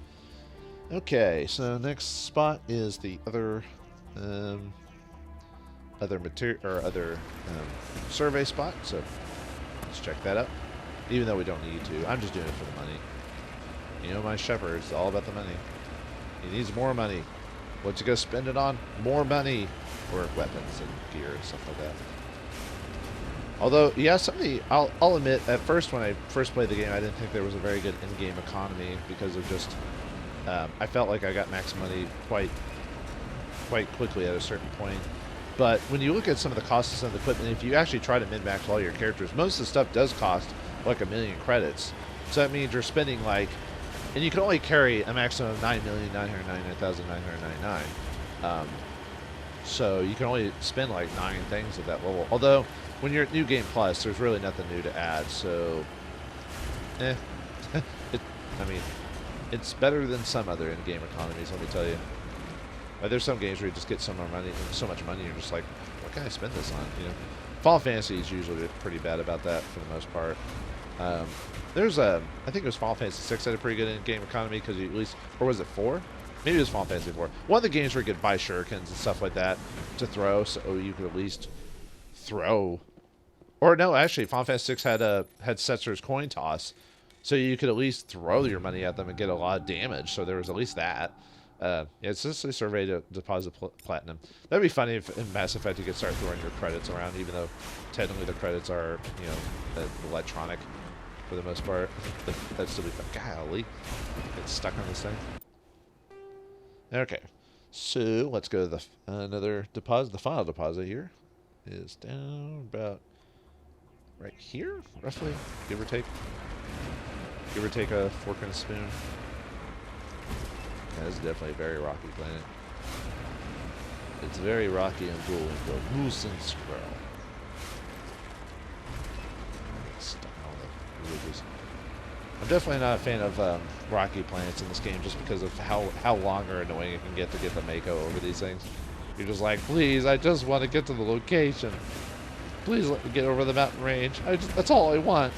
Okay, so next spot is the other survey spot. So let's check that out. Even though we don't need to, I'm just doing it for the money. You know, my Shepard's all about the money. He needs more money. What's he gonna spend it on? More money for weapons and gear and stuff like that. Although, yeah, I'll admit, at first when I first played the game, I didn't think there was a very good in-game economy because of just, I felt like I got max money quite quickly at a certain point. But when you look at some of the costs of some of the equipment, if you actually try to min-max all your characters, most of the stuff does cost like 1 million credits. So that means you're spending like, and you can only carry a maximum of 9,999,999. So you can only spend like 9 things at that level. Although, when you're at New Game Plus, there's really nothing new to add. So, I mean, it's better than some other in-game economies, let me tell you. There's some games where you just get so much money, you're just like, what can I spend this on? You know, Final Fantasy is usually pretty bad about that for the most part. There's I think it was Final Fantasy 6 had a pretty good in-game economy because you at least, or was it 4? Maybe it was Final Fantasy 4. One of the games where you could buy shurikens and stuff like that to throw, so you could at least throw. Or no, actually, Final Fantasy 6 had Setzer's coin toss, so you could at least throw your money at them and get a lot of damage. So there was at least that. Yeah, it's just a survey to deposit platinum. That'd be funny if in Mass Effect you could start throwing your credits around, even though technically the credits are, you know, electronic for the most part. That'd still be fun. Golly, get stuck on this thing. Okay, so let's go to the another deposit. The final deposit here is down about right here, roughly, give or take. Give or take a fork and a spoon. Yeah, this is definitely a very rocky planet. It's very rocky and cool and go moose and squirrel. Stuck in all the ridges. I'm definitely not a fan of rocky planets in this game just because of how long or annoying it can get to get the Mako over these things. You're just like, please, I just want to get to the location. Please let me get over the mountain range. That's all I want.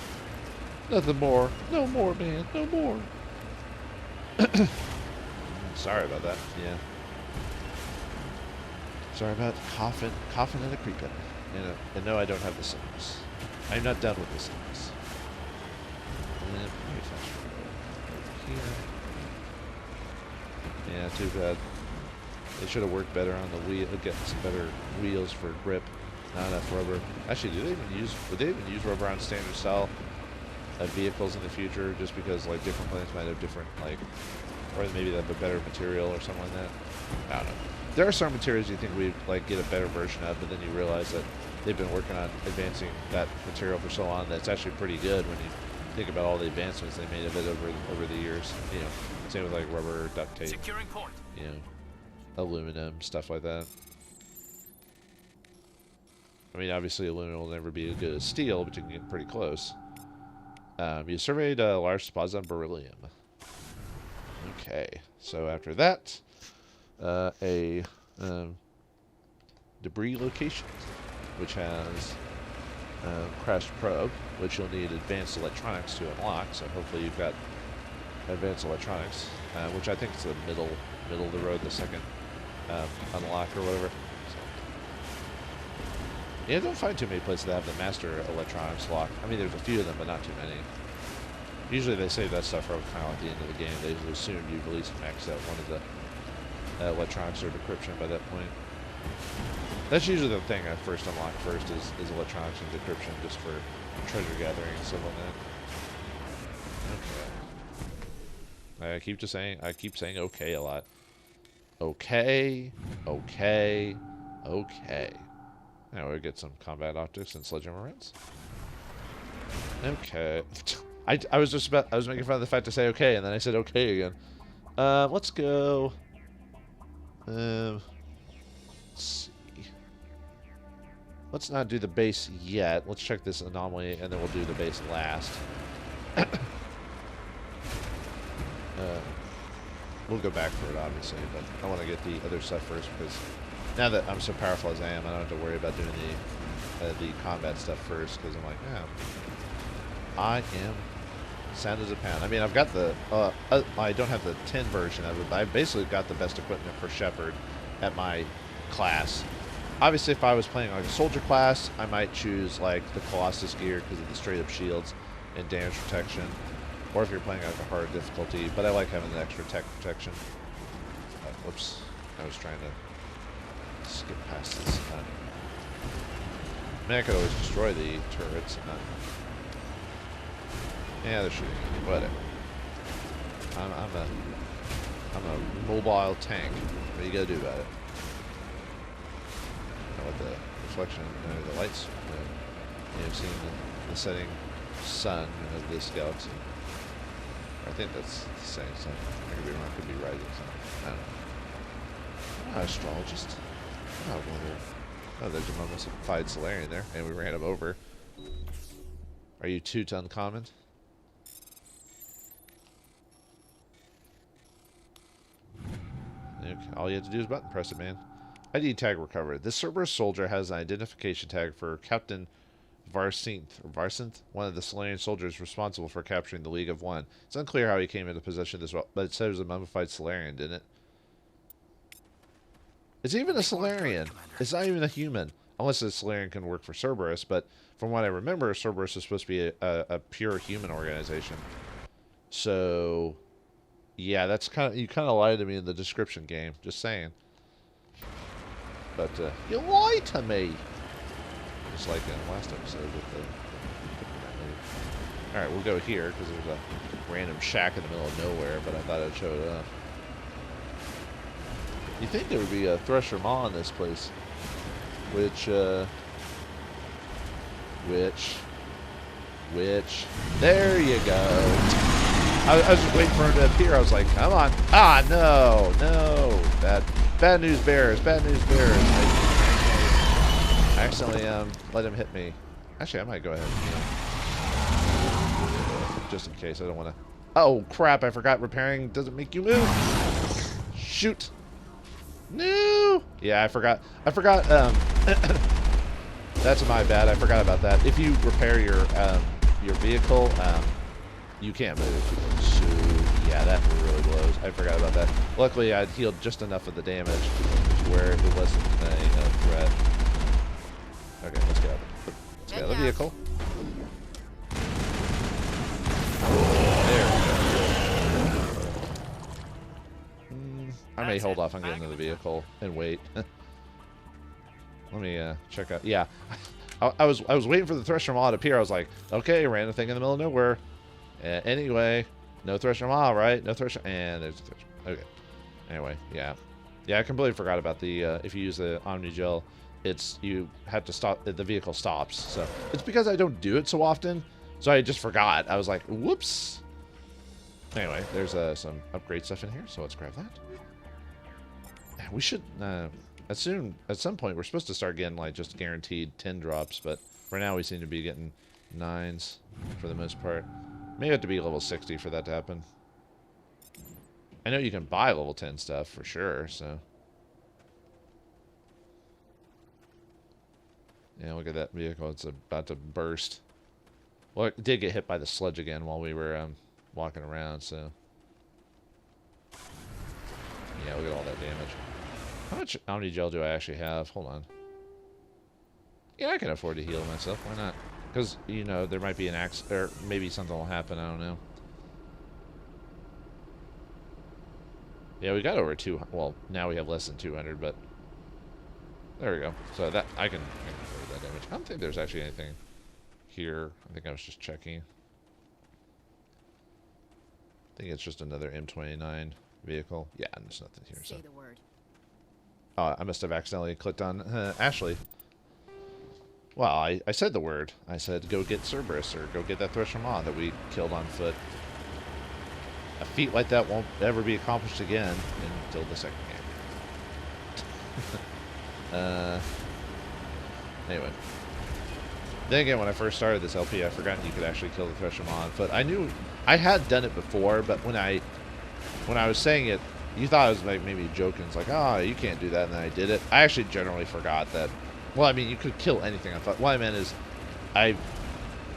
Nothing more. No more, man. No more. Sorry about that. Yeah. Sorry about coughing and a creeping. And no, I don't have the sickness. I'm not done with the sickness. And here. Yeah, too bad. They should have worked better on the wheel, get some better wheels for grip. Not enough rubber. Actually, would they even use rubber on standard style vehicles in the future? Just because like different planets might have different like, or maybe they have a better material or something like that. I don't know. There are some materials you think we'd like get a better version of, but then you realize that they've been working on advancing that material for so long that it's actually pretty good when you think about all the advancements they made of it over the years. You know, same with like rubber, duct tape. Securing point. You know, aluminum, stuff like that. I mean, obviously aluminum will never be as good as steel, but you can get pretty close. You surveyed a large deposit on beryllium. Okay, so after that, a debris location, which has crashed probe, which you'll need advanced electronics to unlock. So hopefully you've got advanced electronics, which I think is the middle of the road, the second unlock or whatever. So, yeah, don't find too many places that have the master electronics lock. I mean, there's a few of them, but not too many. Usually they save that stuff for kind of at the end of the game. They assume you've at least maxed out one of the electronics or decryption by that point. That's usually the thing I first unlock first is electronics and decryption, just for treasure gathering and stuff like that. Okay. I keep saying okay a lot. Okay. Now we'll get some combat optics and sledgehammer rounds. Okay. I was making fun of the fact to say okay, and then I said okay again. Let's go. Let's see. Let's not do the base yet. Let's check this anomaly, and then we'll do the base last. We'll go back for it, obviously, but I want to get the other stuff first, because now that I'm so powerful as I am, I don't have to worry about doing the combat stuff first, because I'm like, yeah, I am sound as a pound. I mean, I've got the, I don't have the 10 version of it, but I've basically got the best equipment for Shepard at my class. Obviously, if I was playing like a soldier class, I might choose like the Colossus gear because of the straight up shields and damage protection. Or if you're playing like a hard difficulty, but I like having the extra tech protection. Whoops, I was trying to skip past this. I mean, I could always destroy the turrets. Yeah, they're shooting at me. Whatever. I'm a mobile tank. What are you gonna do about it? What the reflection, the lights. You've seen the setting sun of this galaxy. I think that's the same sun. I could be wrong. Could be rising sun. I don't know. I'm not an astrologist. I'm not whether. Oh, there's a mummified Solarian there, and we ran him over. Are you too uncommon? Okay. All you have to do is button press it, man. ID tag recovered. This Cerberus soldier has an identification tag for Captain Varsinth, one of the Solarian soldiers responsible for capturing the League of One. It's unclear how he came into possession of this, but it said it was a mummified Solarian, didn't it? It's even a Solarian. It's not even a human. Unless a Solarian can work for Cerberus, but from what I remember, Cerberus is supposed to be a pure human organization. So, yeah, that's you kind of lied to me in the description game. Just saying. But, you lied to me! Just like in the last episode with the Alright, we'll go here, because there's a random shack in the middle of nowhere, but I thought I'd show it up. You think there would be a Thresher Maw in this place, which, there you go. I was just waiting for him to appear. I was like, come on. Ah, no. Bad news bears. I accidentally let him hit me. Actually, I might go ahead and just in case. I don't want to. Oh, crap. I forgot repairing doesn't make you move. Shoot. No. Yeah, I forgot. That's my bad. I forgot about that. If you repair your vehicle, you can't move. So, yeah, that really blows. I forgot about that. Luckily, I'd healed just enough of the damage where it wasn't a threat. Okay, let's get out of the vehicle. There we go. I may hold off on getting into the vehicle and wait. Let me check out. Yeah, I was waiting for the Thresher Maw to appear. I was like, okay, random thing in the middle of nowhere. Anyway, no Thresher Maw, right? No Thresher, and there's a Thresher. Okay. Anyway, yeah, I completely forgot about the if you use the Omni Gel, you have to stop. The vehicle stops. So it's because I don't do it so often. So I just forgot. I was like, whoops. Anyway, there's some upgrade stuff in here. So let's grab that. We should. At some point, we're supposed to start getting like just guaranteed 10 drops, but for now we seem to be getting 9s for the most part. Maybe have to be level 60 for that to happen. I know you can buy level 10 stuff for sure, so. Yeah, look at that vehicle. It's about to burst. Well, it did get hit by the sludge again while we were walking around, so. Yeah, look at all that damage. How much Omni Gel do I actually have? Hold on. Yeah, I can afford to heal myself. Why not? Because, you know, there might be an accident, or maybe something will happen. I don't know. Yeah, we got over 200. Well, now we have less than 200, but there we go. So that I can afford that damage. I don't think there's actually anything here. I think I was just checking. I think it's just another M29 vehicle. Yeah, there's nothing here. Say the word. Oh, I must have accidentally clicked on Ashley. Well, I said the word. I said go get Cerberus, or go get that Thresher Maw that we killed on foot. A feat like that won't ever be accomplished again until the second game. Anyway. Then again, when I first started this LP, I forgot you could actually kill the Thresher Maw on foot. I knew I had done it before, but when I was saying it, you thought I was like maybe joking. It's like, oh, you can't do that, and then I did it. I actually generally forgot that. Well, I mean, you could kill anything on foot. What I meant is, I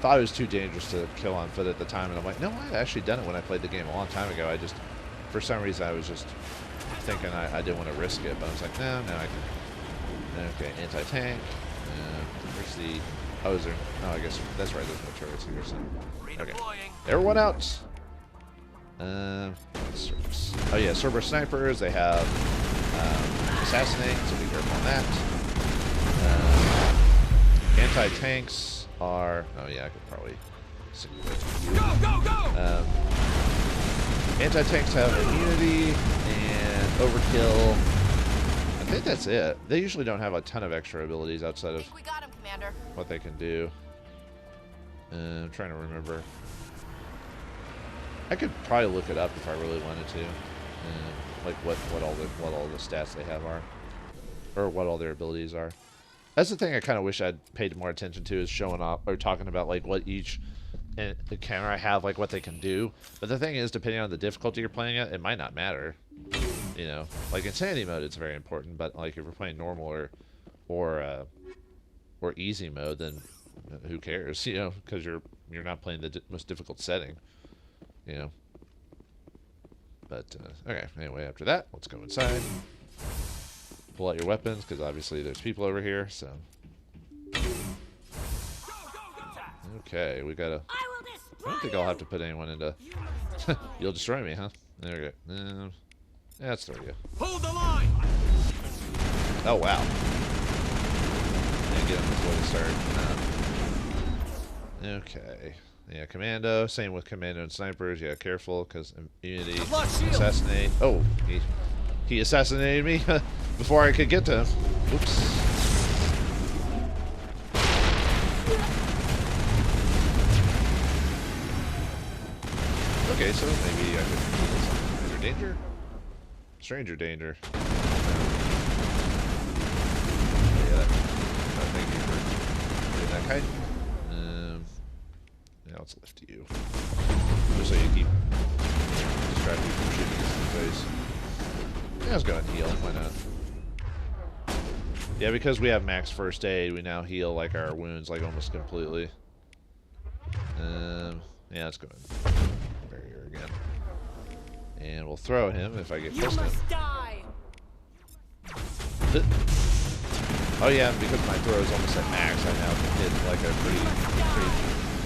thought it was too dangerous to kill on foot at the time, and I'm like, no, I had actually done it when I played the game a long time ago. I just, for some reason, I was just thinking I didn't want to risk it, but I was like, no, I can. Okay, anti-tank. Where's the... Oh, is there... Oh, I guess that's right. There's no turrets here, so... Okay. Everyone out! Cerberus. Oh, yeah, Cerberus snipers. They have assassinate, so be careful on that. Anti-tanks are... Oh, yeah, I could probably... Go! Anti-tanks have immunity and overkill. I think that's it. They usually don't have a ton of extra abilities outside of We got him, Commander. what they can do. I'm trying to remember. I could probably look it up if I really wanted to. Like what all the stats they have are, or what all their abilities are. That's the thing I kind of wish I'd paid more attention to, is showing off or talking about like what each camera have, like what they can do. But the thing is, depending on the difficulty you're playing at, it might not matter. You know, like insanity mode, it's very important. But like if you're playing normal or easy mode, then who cares? You know, because you're not playing the most difficult setting. You know. But okay. Anyway, after that, let's go inside. Pull out your weapons, because obviously there's people over here, so... Okay, we gotta... I don't think I'll have to put anyone into... You'll destroy me, huh? There we go. Yeah, let's throw you. Hold the line! Oh, wow. Yeah, get him before they start. Okay. Yeah, Commando. Same with Commando and Snipers. Yeah, careful, because immunity. Assassinate. Oh, he assassinated me before I could get to him. Oops. Okay, so maybe I could do something. Stranger danger? Stranger danger. Yeah, thank you for doing that kind. Yeah, let's lift you. Just so you keep distracted from shooting us in the face. Yeah, let's go ahead and heal. Why not? Yeah, because we have max first aid, we now heal like our wounds like almost completely. Yeah, let's go ahead and barrier again. And we'll throw him if I get close to him. Die. Oh yeah, because my throw is almost at max, I now can hit like a pretty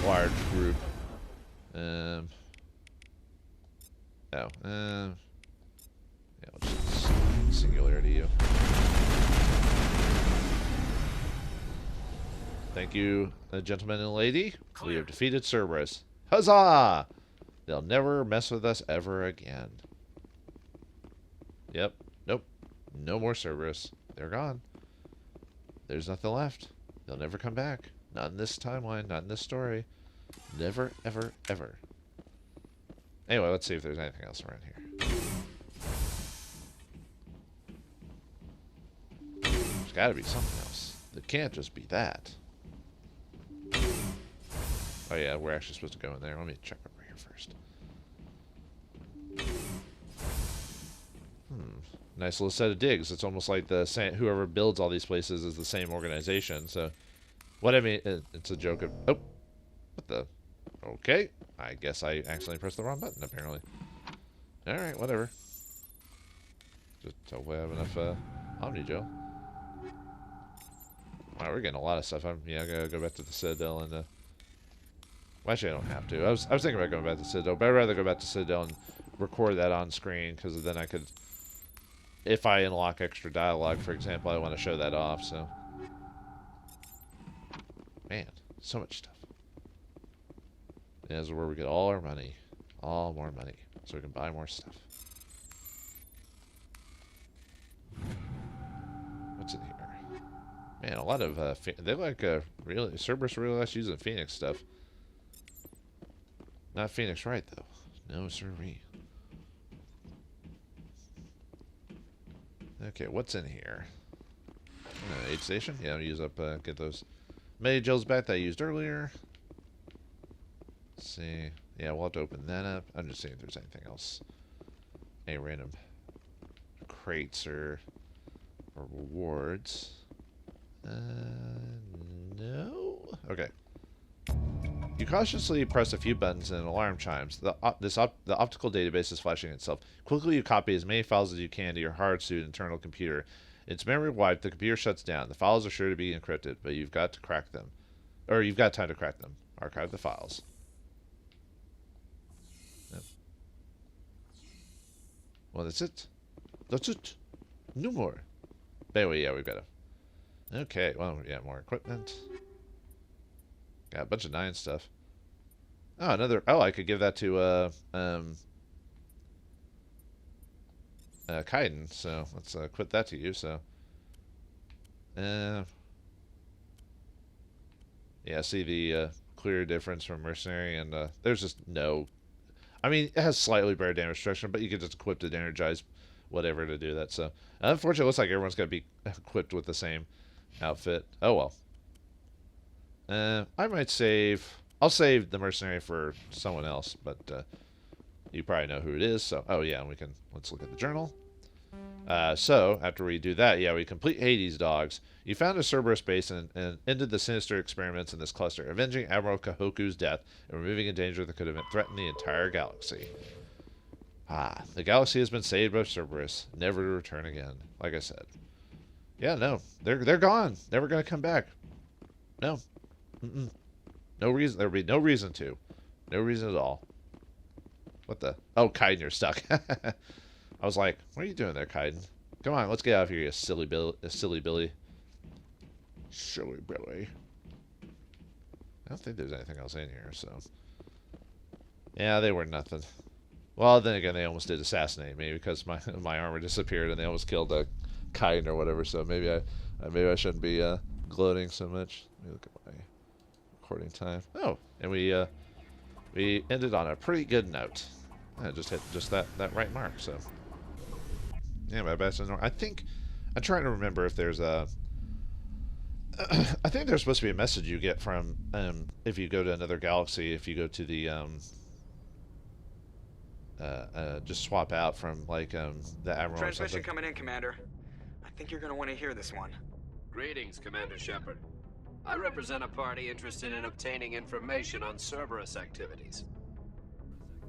large group. Yeah, we'll just singularity you. Thank you, gentleman and lady. We have defeated Cerberus. Huzzah! They'll never mess with us ever again. Yep. Nope. No more Cerberus. They're gone. There's nothing left. They'll never come back. Not in this timeline. Not in this story. Never, ever, ever. Anyway, let's see if there's anything else around here. There's got to be something else. It can't just be that. Oh yeah, we're actually supposed to go in there. Let me check over here first. Nice little set of digs. It's almost like the same, whoever builds all these places is the same organization. So, what I mean, it's a joke of, oh, what the, okay. I guess I accidentally pressed the wrong button, apparently. Alright, whatever. Just hopefully I have enough, Omni Gel. Alright, we're getting a lot of stuff. Yeah, I gotta go back to the Citadel and, well, actually, I don't have to. I was thinking about going back to Citadel, but I'd rather go back to Citadel and record that on screen, because then I could, if I unlock extra dialogue, for example, I want to show that off, so. Man, so much stuff. And this is where we get all our money. All more money. So we can buy more stuff. What's in here? Man, a lot of, they like, really, Cerberus really likes using Phoenix stuff. Not Phoenix Wright, though. No, sirree. Okay, what's in here? Aid station? Yeah, I'll use up, get those Medi gels back that I used earlier. Let's see. Yeah, we'll have to open that up. I'm just seeing if there's anything else. Any random crates or rewards. No? Okay. You cautiously press a few buttons and an alarm chimes. The optical database is flashing itself. Quickly you copy as many files as you can to your hard-suit internal computer. Its memory wiped, the computer shuts down. The files are sure to be encrypted, but you've got to crack them. Or you've got time to crack them. Archive the files. Yep. Well, that's it. That's it. No more. Anyway, yeah, we've got to. Okay, well, yeah, more equipment. Got a bunch of 9 stuff. Oh, another. Oh, I could give that to Kaiden. So let's quit that to you. So, yeah, see the clear difference from mercenary, and there's just no. I mean, it has slightly better damage destruction, but you can just equip it, energize, whatever to do that. So, unfortunately, it looks like everyone's got to be equipped with the same outfit. Oh well. I might save. I'll save the mercenary for someone else, but you probably know who it is. So, oh yeah, and let's look at the journal. So after we do that, yeah, we complete Hades dogs. You found a Cerberus base and ended the sinister experiments in this cluster, avenging Admiral Kohoku's death and removing a danger that could have threatened the entire galaxy. Ah, the galaxy has been saved by Cerberus, never to return again. Like I said. Yeah, no, they're gone. Never gonna come back. No. No reason. There'd be no reason to. No reason at all. What the? Oh, Kaiden, you're stuck. I was like, what are you doing there, Kaiden? Come on, let's get out of here, you silly Billy. Silly Billy. I don't think there's anything else in here, so. Yeah, they were nothing. Well, then again, they almost did assassinate me because my armor disappeared and they almost killed a Kaiden or whatever. So maybe I shouldn't be gloating so much. Let me look at my recording time. Oh, and we ended on a pretty good note. I just hit just that right mark. So yeah, my best. I think I'm trying to remember if there's a. I think there's supposed to be a message you get from if you go to another galaxy. If you go to the just swap out from like the Admiral. Transmission coming in, Commander. I think you're gonna want to hear this one. Greetings, Commander Shepard. I represent a party interested in obtaining information on Cerberus activities.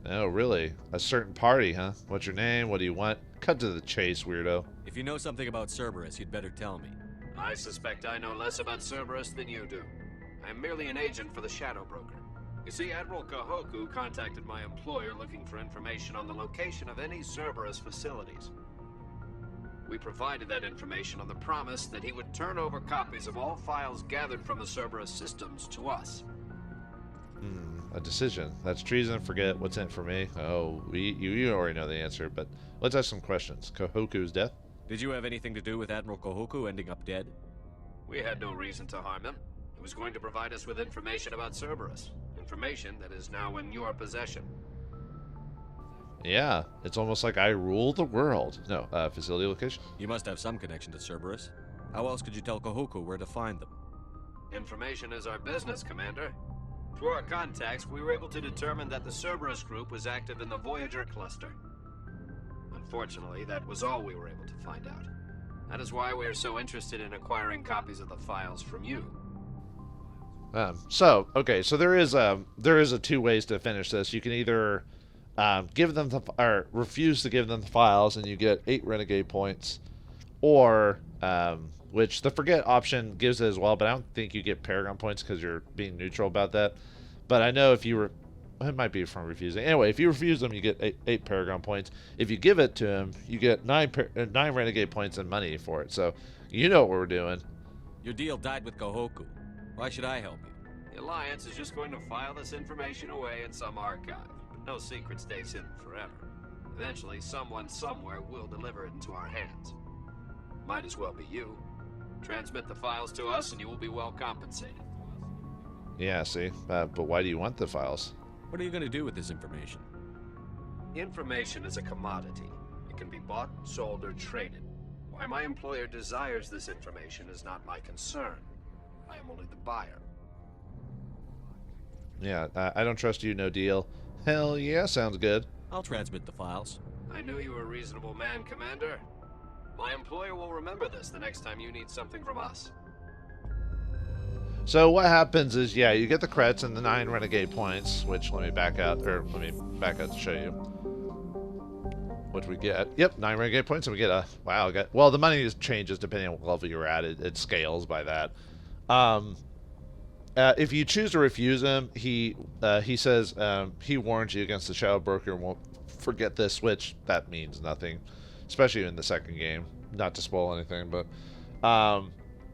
Oh, really? A certain party, huh? What's your name? What do you want? Cut to the chase, weirdo. If you know something about Cerberus, you'd better tell me. I suspect I know less about Cerberus than you do. I'm merely an agent for the Shadow Broker. You see, Admiral Kohoku contacted my employer looking for information on the location of any Cerberus facilities. We provided that information on the promise that he would turn over copies of all files gathered from the Cerberus systems to us. A decision. That's treason. Forget what's in it for me. Oh, you already know the answer, but let's ask some questions. Kohoku's death? Did you have anything to do with Admiral Kohoku ending up dead? We had no reason to harm him. He was going to provide us with information about Cerberus. Information that is now in your possession. Yeah, it's almost like I rule the world. No, facility location? You must have some connection to Cerberus. How else could you tell Kohoku where to find them? Information is our business, Commander. Through our contacts, we were able to determine that the Cerberus group was active in the Voyager cluster. Unfortunately, that was all we were able to find out. That is why we are so interested in acquiring copies of the files from you. So there is a two ways to finish this. You can either give them or refuse to give them the files, and you get 8 renegade points, or which the forget option gives it as well, but I don't think you get Paragon points because you're being neutral about that. But I know if you were, it might be from refusing. Anyway, if you refuse them, you get 8 Paragon points. If you give it to him, you get 9 renegade points and money for it. So you know what we're doing. Your deal died with Kohoku. Why should I help you? The Alliance is just going to file this information away in some archive. But no secret stays hidden forever. Eventually, someone somewhere will deliver it into our hands. Might as well be you. Transmit the files to us and you will be well compensated. Yeah, see? But why do you want the files? What are you going to do with this information? Information is a commodity. It can be bought, sold, or traded. Why my employer desires this information is not my concern. I am only the buyer. Yeah, I don't trust you, no deal. Hell yeah, sounds good. I'll transmit the files. I knew you were a reasonable man, Commander. My employer will remember this the next time you need something from us. So what happens is, yeah, you get the credits and the 9 renegade points, which let me back out to show you what we get. Yep, 9 renegade points, and we get a well, the money changes depending on what level you're at. It scales by that. If you choose to refuse him, he says he warns you against the Shadow Broker and won't forget this, which that means nothing, especially in the second game. Not to spoil anything, but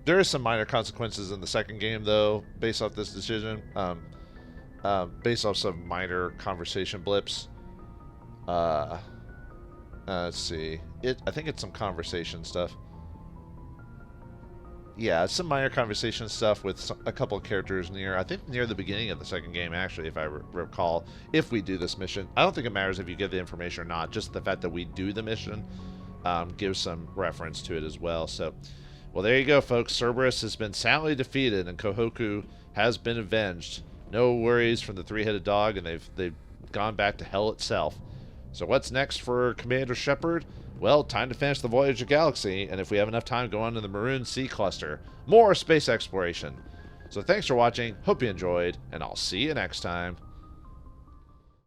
there is some minor consequences in the second game, though, based off this decision. Based off some minor conversation blips. Let's see. I think it's some conversation stuff. Yeah, it's some minor conversation stuff with a couple of characters near the beginning of the second game, actually, if I recall, if we do this mission. I don't think it matters if you get the information or not, just the fact that we do the mission gives some reference to it as well. So, well, there you go, folks. Cerberus has been soundly defeated, and Kohoku has been avenged. No worries from the three-headed dog, and they've gone back to hell itself. So what's next for Commander Shepard? Well, time to finish the Voyager Galaxy, and if we have enough time, go on to the Maroon Sea Cluster. More space exploration. So thanks for watching, hope you enjoyed, and I'll see you next time.